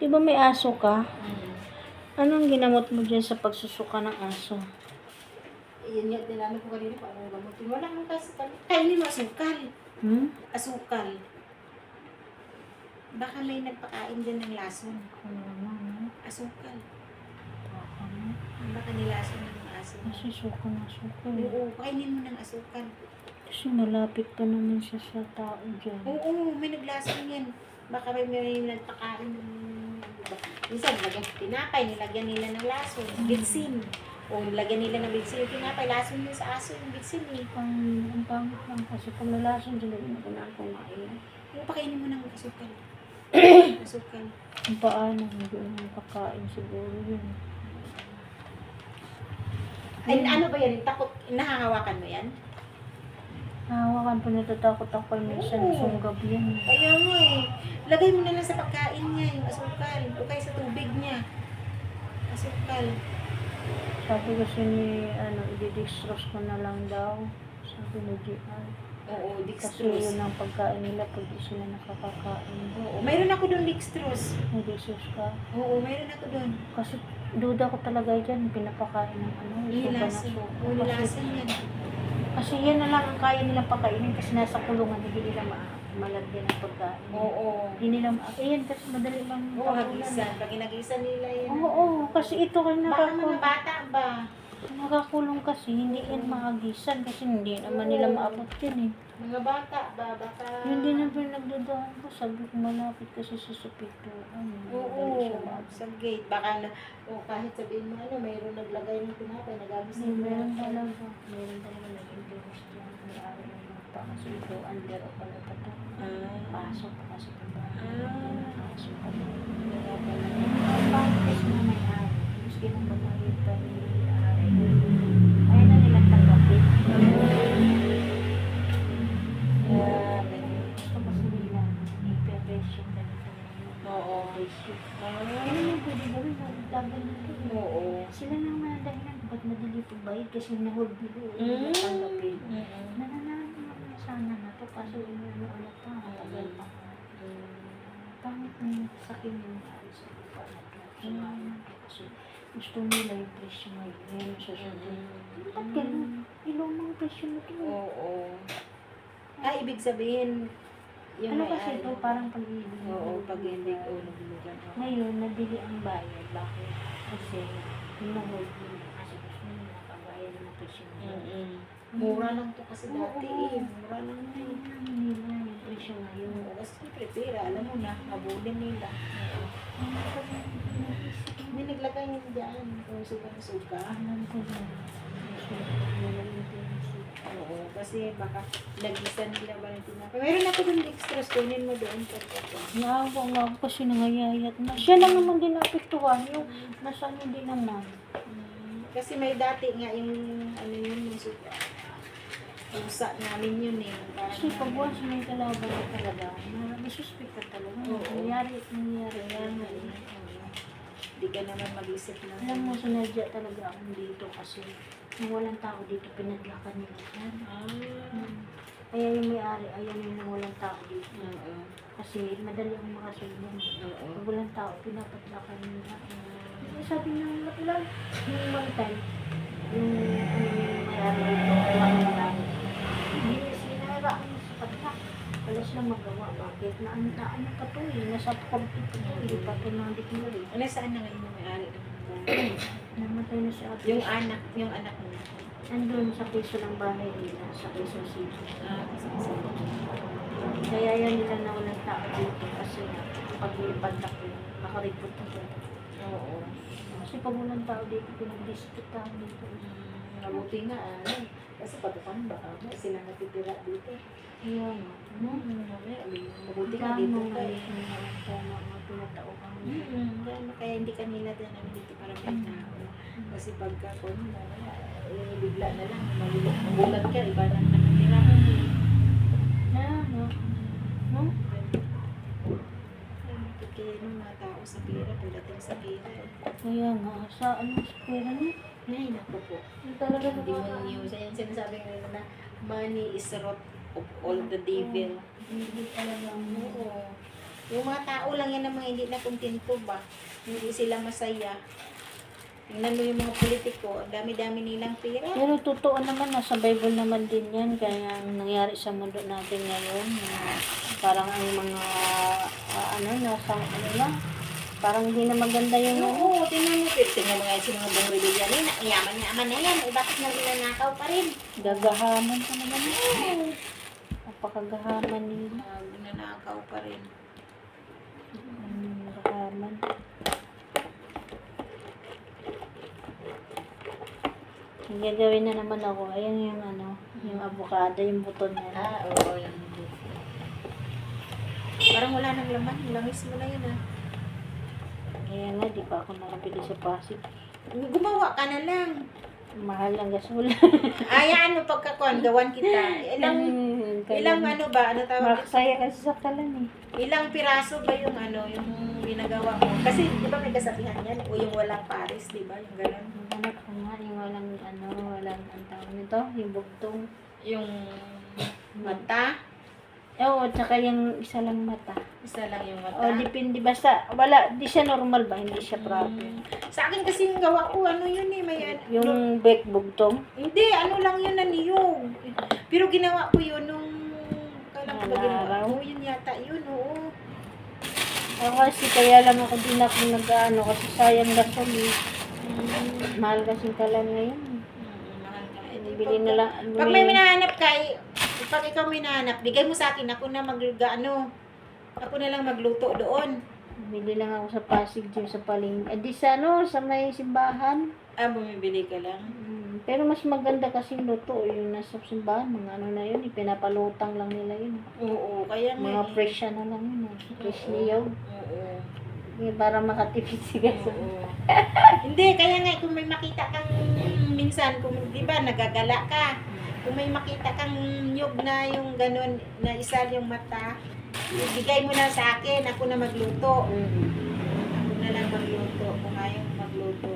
Di ba may aso ka? Anong ginamot mo dyan sa pagsusuka ng aso? Yan nga, tinanong ko kanina pa anong gamutin. Wala nang kasi kainin mo asukal. Asukal. Baka may nagpakain dyan ng lason. Asukal. Baka nilason ng aso. Kasi suka na suka. Oo, kainin mo ng asukal. Kasi malapit pa naman siya sa tao dyan. Oo, may naglason yan. Baka may nagpakain ng diba? Minsan, tinapay, nilagyan nila ng lason, bitsin. O nilagyan nila ng bitsin yung tinapay, lason yun sa aso yung bitsin eh. Ang pangit lang kasi kung may lason dyan, hindi ko na kumain. Yung pakainin mo ng asukal. Asukal. Kung paano, hindi naman kakain siguro yun. Ay, ano ba yan? Takot, nahahawakan mo yan? Hawakan po, natatakot ako minsan, Oo. sunggab yan. Kaya mo eh. Lagay mo na lang sa pagkain niya, yung asukal. O kaya sa tubig niya. Asukal. Sabi kasi ni, i-dextrose ko na lang daw. Sabi ni Gian. Oo, Kasi dextrose. yun ang pagkain nila pag di sila nakakakain. Oo, mayroon ako doon dextrose. May dextrose ka. Oo, mayroon ako doon. Kasi duda ko talaga dyan, pinapakain ng suka na Nilasan. suka. Oo, nilasan yan. Kasi yan na lang ang kaya nilang pakainin kasi nasa kulungan, hindi nila malagyan ng pagkain. Oo. Hindi nila yan kasi madali lang Oo, hagisan. Pag inagisan nila yan. Oo, kasi ito kayo Baka mga bata ba? nakakulong kasi, hindi yan maagisan kasi hindi naman nila maabot yan eh. Mga bata ba? Baka... Hindi na pinagdadahan ko, sabi ko malapit kasi sa supituan. Oo, sa gate. Baka na, kahit sabihin mo mayroon naglagay ng tinapay, nagabis ng Meron talaga. Meron talaga nag-interest yan. May araw ng mga kasi ito, under o pala pa ito. Pasok pa kasi ito ba? Pasok pa ito. Kaya pala. Ang pantas na may araw. Maski nang pamalit pa ni Aray. Ayaw na nilang tanggapin. Gusto kasi nila. I-preparation na nito. Oo. Ano yung pwede gawin? Nagdagan nito. Oo. Sila nang dahilan ba't madali pagbayad kasi nahulog bilo. Tanggapin. Nananahan naman sana na to kaso ano pa, matagal pa. Pangit na yung sakin yung sa lupa na to. Kasi gusto nila yung presyo ngayon sa sunod. Ba't ganun? Ilumang presyo na to. Oo. Ibig sabihin, yung Ano may kasi ito parang pag-ibig. Oo, pag-ibig o nabulugan. Ngayon, nabili ang bayad. Bakit? Kasi hinuhold nila kasi gusto nila nakagaya ng presyo nila. Mura lang to kasi dati Oo. Mura lang na Ayun lang nila yung presyo ngayon. Oo, kasi siyempre pera, alam mo na, mabulin nila. May naglagay yun dyan, kung suka-suka. Alam ko na. Oo, kasi baka nagisan nila ba ng tinapay. Meron ako dun dextrose, kunin mo doon. Naawa nga ako kasi nangayayat na. Siya lang naman din napituhan. Yung nasa ano din naman. Kasi may dati nga yung, yung suka. Pusa namin yun eh. Kasi pag once may kalaban na talaga, may suspect ka talaga. Oo. Nangyari Kaya nga eh. Hindi ka naman mag-isip na. Alam mo, sinadya talaga ako dito kasi nung walang tao dito, pinaglakan nila yan. Kaya yung may-ari, ayan yung walang tao dito. Kasi madali akong makasulong. Pag walang tao, pinapatlakan nila. Sabi ng ilan, yung one time, yung may-ari dito, kumain lang. Hindi sinara ang sa patlak. Wala silang magawa. Bakit? Na ano pa to eh. Nasa computer to. Hindi pa ito na-declare eh. Ano saan na ngayon yung may-ari? Namatay na si Ate. Yung anak mo. Andun sa piso ng bahay nila, sa Quezon City. Kasi. Kaya yan nila na walang tao dito kasi paglipad na ko, nakareport na ko. Oo. Kasi pag walang tao dito, pinag-disputahan dito. Mabuti nga kasi pagkakan baka sila natitira dito. Kaya nga. Mabuti nga dito tayo. Mga pinatauhan. Kaya hindi kanila din namin dito para may tao. Kasi pagka bigla na lang, magulat ka, iba na nakatirahan mo. No? Kaya nung mga tao sa pera, pagdating sa pera. Kaya nga, sa sa pera niya? Ay, naku po. Yung talaga Demonyo. Sa yan sinasabi nila na money is the root of all the devil. Hindi talaga Oo. Yung mga tao lang yan ang mga hindi na kontento ba? Hindi sila masaya. Tingnan mo yung mga politiko, ang dami-dami nilang pera. Pero totoo naman, nasa Bible naman din yan. Kaya ang nangyari sa mundo natin ngayon, parang ang mga, nasa, lang, parang hindi na maganda yung, Oo, tingnan mo. Tingnan mo nga yung mga buong rebellion rin. Yaman-yaman na yan. Bakit nang inanakaw pa rin? gagahaman pa naman yun. Napakagahaman nila. Inanakaw pa rin. Gagahaman. Ang gagawin na naman ako, ayan yung yung avocado, yung buto niya. Oo, yan. Parang wala nang laman. Langis mo na yun ah. Kaya nga, di pa ako nakabili sa Pasig. Gumawa ka na lang. Mahal ang gasol. Ayaan mo pagkakuan, gawan kita. Ilang ano ba? Ano tawag? Makasaya kasi sa kalan eh. Ilang piraso ba yung ano, yung ginagawa mo? Kasi di ba may kasabihan yan? O yung walang pares, di ba? Yung gano'n. Hanap ko nga yung walang ang tawag nito, yung bugtong. Yung mata. Oo, tsaka yung isa lang mata. Isa lang yung mata. O, depende. Basta, wala, di siya normal ba? Hindi siya proper. Sa akin kasi yung gawa ko, ano yun eh, may Yung back bugtong. hindi, ano lang yun na niyong. Pero ginawa ko yun nung, kailan ko ba ginawa? Araw? Oo, yun yata yun, oo. Ako kasi, kaya lang ako din ako nag-ano, kasi sayang gasol eh. Mahal kasi kalan ngayon. Mahal ka. Bili na lang. Pag may minahanap ka, pag ikaw minahanap, bigay mo sa akin, ako na ako na lang magluto doon. Bili lang ako sa Pasig dyan sa paling. Eh di sa sa may simbahan. Ah, bumibili ka lang? Pero mas maganda kasi luto yung nasa simbahan. Mga ano na yun, pinapalutang lang nila yun. Oo, kaya nga Mga eh. fresh na lang yun. Fresh niyog. Oo. Para makatipid si Gaso. Oo. Hindi, kaya nga kung may makita kang minsan, kung di ba nagagala ka, kung may makita kang nyug na yung ganun, na isal yung mata, ibigay mo na sa akin, ako na magluto. Ako na lang magluto, kung ayaw mo magluto.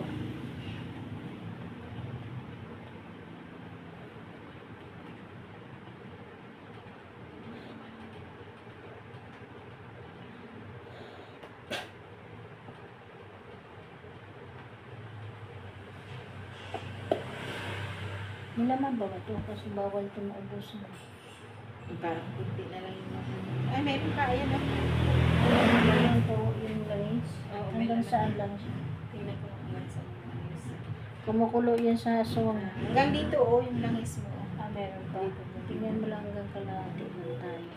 Nilaman ba ito? Kasi bawal ito maubos na. Parang kunti na lang yung ay, meron pa, ayan o. Yung to, yung langis. Oo, Hanggang meron. saan lang siya? Tingnan ko hanggang sa langis. Kumukulo yan sa aswang. Hanggang dito, oh, yung langis mo. Ah, meron pa. Tingnan mo lang hanggang kalahati ng tayo.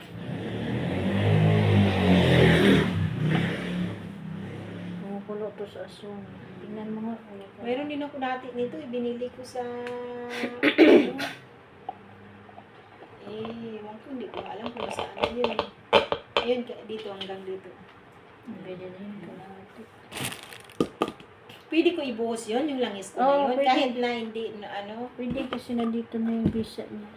Kumukulo to sa aswang. Tingnan mo nga. Meron din ako dati nito, binili ko sa ewan ko, hindi ko alam kung saan yun. Ayun, dito hanggang dito. Pwede na yun kalahati. Pwede ko ibuhos yun, yung langis ko Oo, na yun, pwede. kahit na hindi na ano. Pwede kasi na dito na yung visa niya.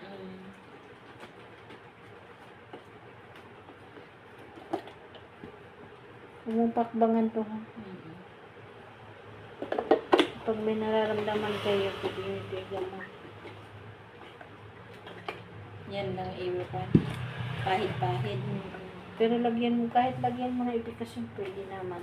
Pumupakbangan to ha. Pag may nararamdaman kayo, pwede nyo ito igamot. Yan lang iwapan. Pahid-pahid. Pero lagyan mo, kahit lagyan mo na ipikasyon, pwede naman.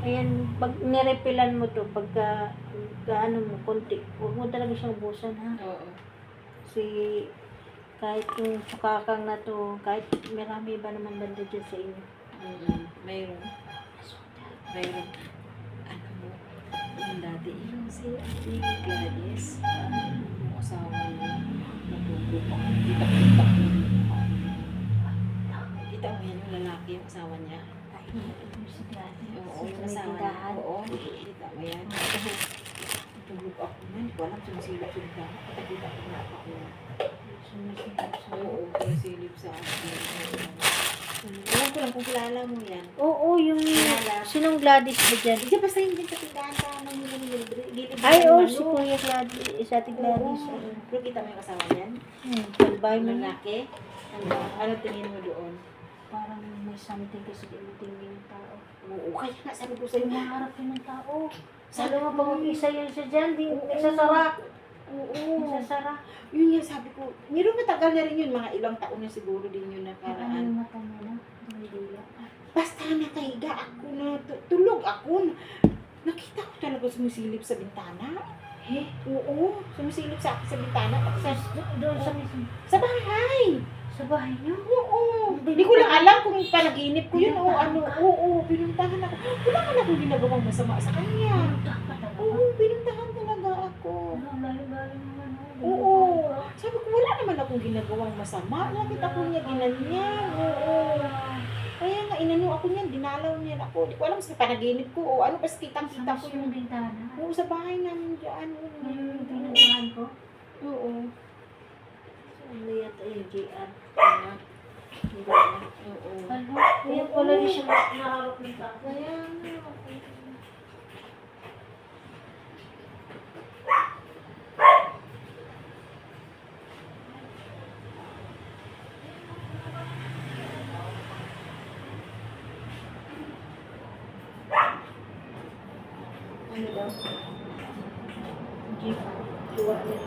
Ayan, pag nirepilan mo to, pagka ano mo, konti, huwag mo talaga siyang ubusan ha. Oo. Kasi kahit yung sukakang na to, kahit marami ba naman banda dyan sa inyo. Mayroon. Mayroon. Ano mo, yung dati, yung si Ate Gladys, yung asawa niya, natulog ako. Kita mo yan, yung lalaki, yung asawa niya. Ay, ito si Gladys. Oo, yung asawa niya. Oo, kita mo yan. Natulog ako na, hindi ko alam, sumasilip-silip ako. Kita ko na ako. Oo, sumasilip sa akin. Alam ko lang kung kilala mo yan. Oo, yung Kilala. sinong Gladys ba dyan? Hindi basta yung sa tindahan sa Manila ni Gilid. Ay, oo, si Kuya Gladys, sa ating Gladys. Pero kita mo yung kasama niyan? Talbay mo na. Lalaki? Ano tingin mo doon? Parang may something kasi di mo tingin yung tao. Oo, kaya nga sabi ko Sa sa'yo. maharap yun ng tao. Sabi Sabi mo, pag mag-isa yan siya dyan, di Oo. nagsasara. Oo. Nagsasara. Yun yung sabi ko. Meron matagal na rin yun. Mga ilang taon na siguro din yun na Parang paraan. yung mata niya na. Hindi. Basta ako, nakita ko talaga sumisilip sa bintana. Eh, Oo, sumisilip sa akin sa bintana. doon sa Sa bahay. sa bahay niyo? Oo. Hindi ko lang alam kung panaginip ko yun o ano. Oo, pinuntahan ako. Wala ka na akong ginagawang masama sa kanya. Punta ka talaga. Oo, pinuntahan talaga ako. Layo-layo naman. Oo. Sabi ko, wala naman akong ginagawang masama. Nakita ko niya ginanyan. Oo. Kaya nga, inano ako niyan, dinalaw niya ako. Di ko alam sa panaginip ko o ano, basta kitang-kita ko yung yung... bintana. Oo, sa bahay namin dyan. Yung pinuntahan ko. Oo. Ano yata yung JR? Hindi na. Oo. Ano? Kaya pala rin siya nakawak ng tao. Kaya nga. Ano daw? Jeep. Luwa niya.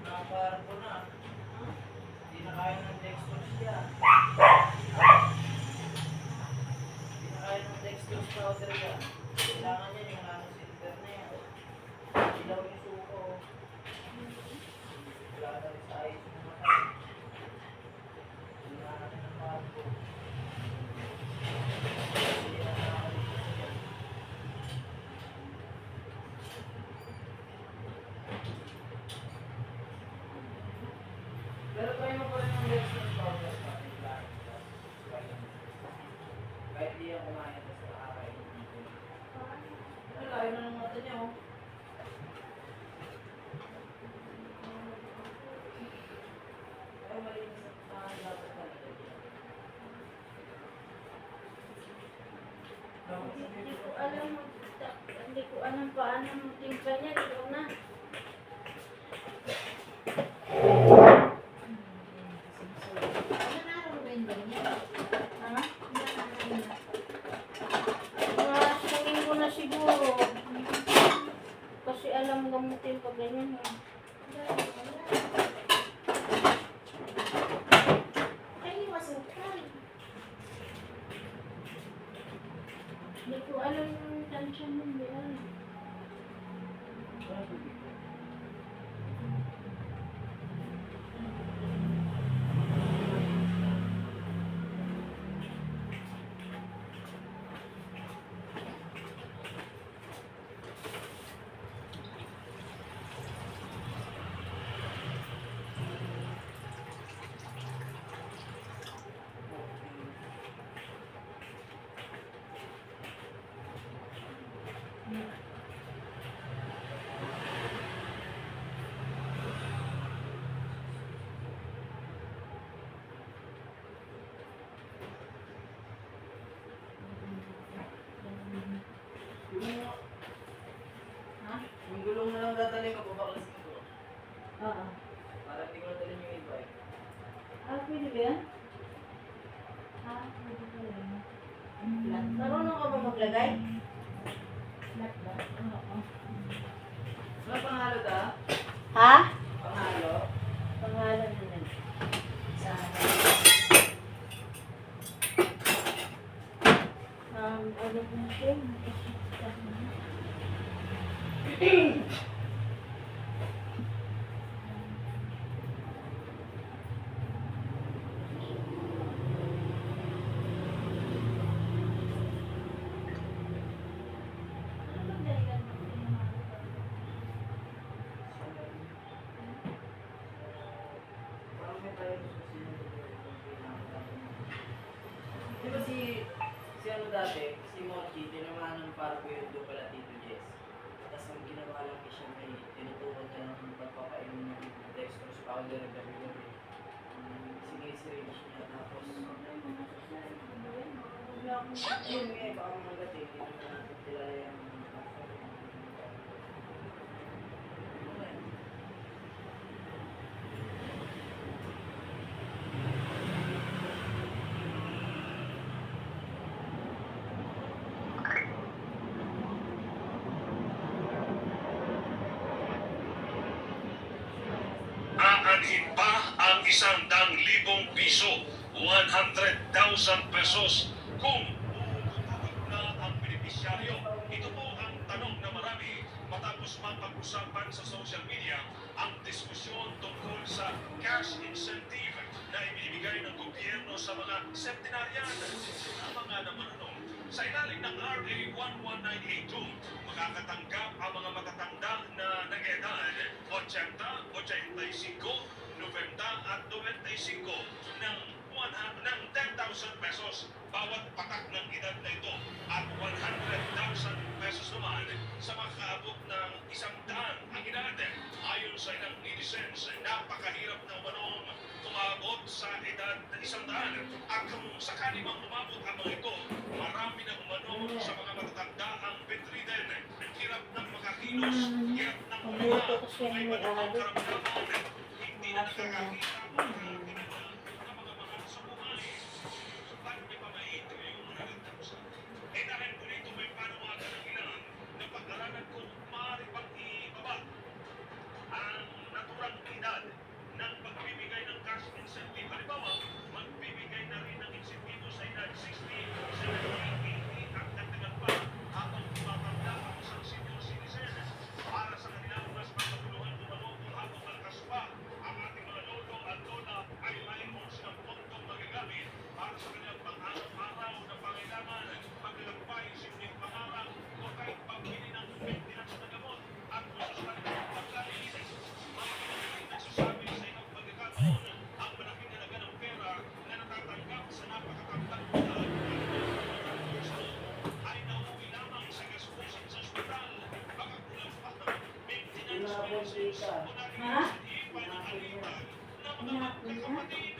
Nakaparang ko na. Hindi na kaya ng dextrose siya. Hindi na kaya ng dextrose powder niya. Kailangan niya yung nanosilver na yan. Ilaw yung suko. Wala na rin sa ayos mo mata. Wala na rin ang parko. Hindi na nakakalit siya. Pero try mo pa rin ang dextrose powder pa. Kahit di yan kumain sa nakakain. Ano, layo na ng mata niya, oh. Ay, malinis at dapat talaga dyan. Hindi ko alam paano mo timpla niya. Di ko na. Ha? Masungin ko na siguro. Kasi alam gamutin pag ganyan. Eh. Hindi ko alam yung tansya mo. Hindi alam. Ha? Yung gulong na lang dadalhin ko, babaklasin ko. Oo. Para hindi ko nadalhin yung iba eh. Pwede ba yan? Pwede ba yan? Marunong ka ba maglagay? Flat ba? Oo. Ano panghalo ta? Ha? Panghalo? Pangalan na lang. Sa ano po siya? Parang may tayo sa sino. Di ba si ano dati, si Mochi, tinamahan ng parko yung doon pala Tito Jess. Tapos ang ginawa lang niya siya may tinutukan niya ng pagpapainom ng dextrose powder gabi-gabi. Sinisiringe niya tapos yun nga eh, baka mga gati, hindi naman natin kilala yung 100,000 piso, 100,000 pesos. Kung uukutugot na ang benepisyaryo, ito po ang tanong na marami matapos mapag-usapan sa social media ang diskusyon tungkol sa cash incentive na ibinibigay ng gobyerno sa mga septenaryan. Ang mga namanunong sa ilalim ng RA 11982, makakatanggap ang mga matatanda na nag-edad 80, 85, 90 at 95 ng 10,000 pesos bawat patak ng edad na ito at 100,000 pesos naman sa makaabot ng 100 ang edad. Ayon sa ilang netizens, napakahirap na umanong umabot sa edad na 100 at kung sakali mang umabot ang mga ito, marami na umanong sa mga matatanda ang bedridden, hirap ng makakilos, hirap ng umaga, may malamang karamdaman, hindi na nakakakita ang mga mahal sa buhay. Ba't may pamaito yung 100,000? Eh dahil po nito may panawagan ng ilan na pag-aralan kung maaari pang ibaba ang naturang edad ng pagbibigay ng cash incentive. Halimbawa, magbibigay na rin ng insentibo sa edad 60, 70, 80 at dagdagan pa habang tumatanda ang isang senior citizen para sa kanilang mas magkatuluhan umano kung habang malakas pa ang ating mga lolo at lola ay mayroon silang pondong magagamit para sa kanilang pang-araw-araw na pangailangan, paglalakbay, simpleng pangarap o kahit pambili ng maintenance na gamot at kung sa paglalilinis. Mga pinagaling nagsasabi sa ilang pagkakataon ang malaking halaga ng pera na natatanggap sa napakatangkang edad ay nauwi lamang sa gastusin sa ospital. Baka kulang pa ng maintenance bills o narinig pa ng alitan na mga magkakapatid.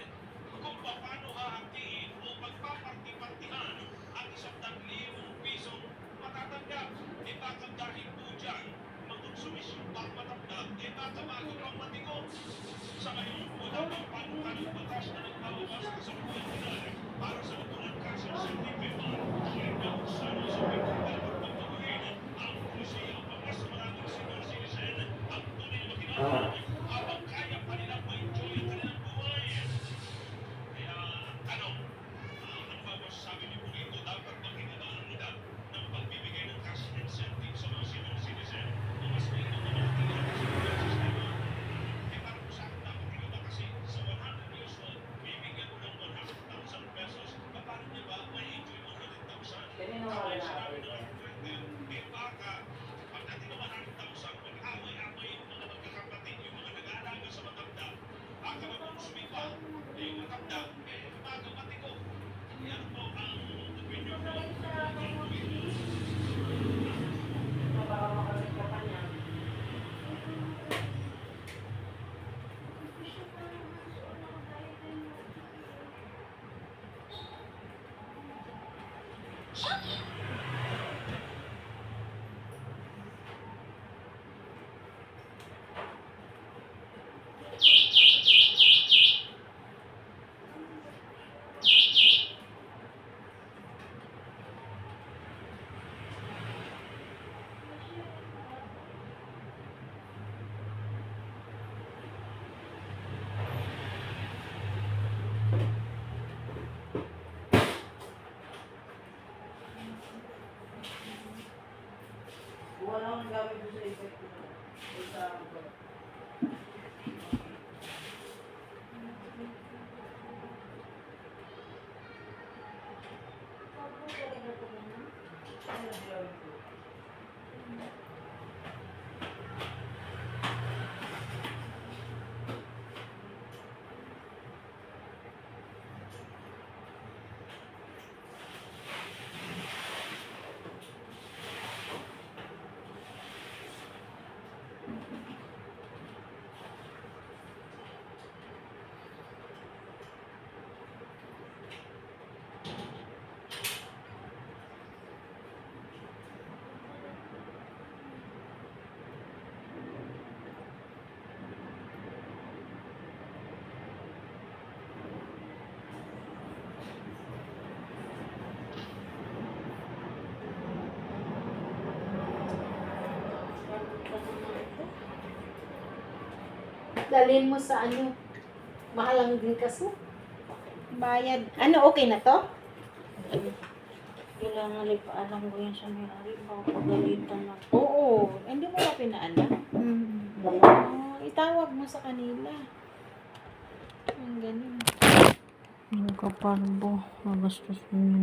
Kung paano hahatiin o pagpaparti-partihan ang 100,000 pisong matatanggap, e baka dahil po dyan, magkonsumisyon pa ang matanda, e baka bago pang matikot. Sa ngayon, wala pang panukanang batas na nagbabawas sa buhay final para sa naturang cash incentive. Kaya sana sa pagkakalap ng baguhin ang polisiya ang mas maraming senior citizen ang tunay na makinabang habang kaya pa nilang ma-enjoy ang kanilang buhay. Kaya, tanong, ano ba masasabi niyo po dito? Dapat makikita ang edad ng pagbibigay ng cash incentive sa mga senior citizen o mas dito na makikita sa mga sistema? Eh, para po sa akin, dapat ibaba kasi sa 100 years old, bibigyan mo ng 100,000 pesos. Paano niya ba ma-enjoy 100,000? Kaya sinabi ng architect, eh baka pagdating ng 100,000, mag-away-away yung mga magkakapatid, yung mga nag-aalaga sa matanda, baka mag-consumi pa, eh yung matanda, eh baka matiko. Yan po ang opinion mo. Baka makamit ka pa niya. Wala akong gamit doon sa effect ko. Sa Dalhin mo sa ano, Mahal lang din kaso. Bayad. Ano, okay na to? Kailangan ipaalam ko yan sa may-ari. Baka pagalitan na. Oo. Hindi mo na pinaalam. Hmm. Itawag mo sa kanila. Ang ganun. Yung kaparbo. Magastos mo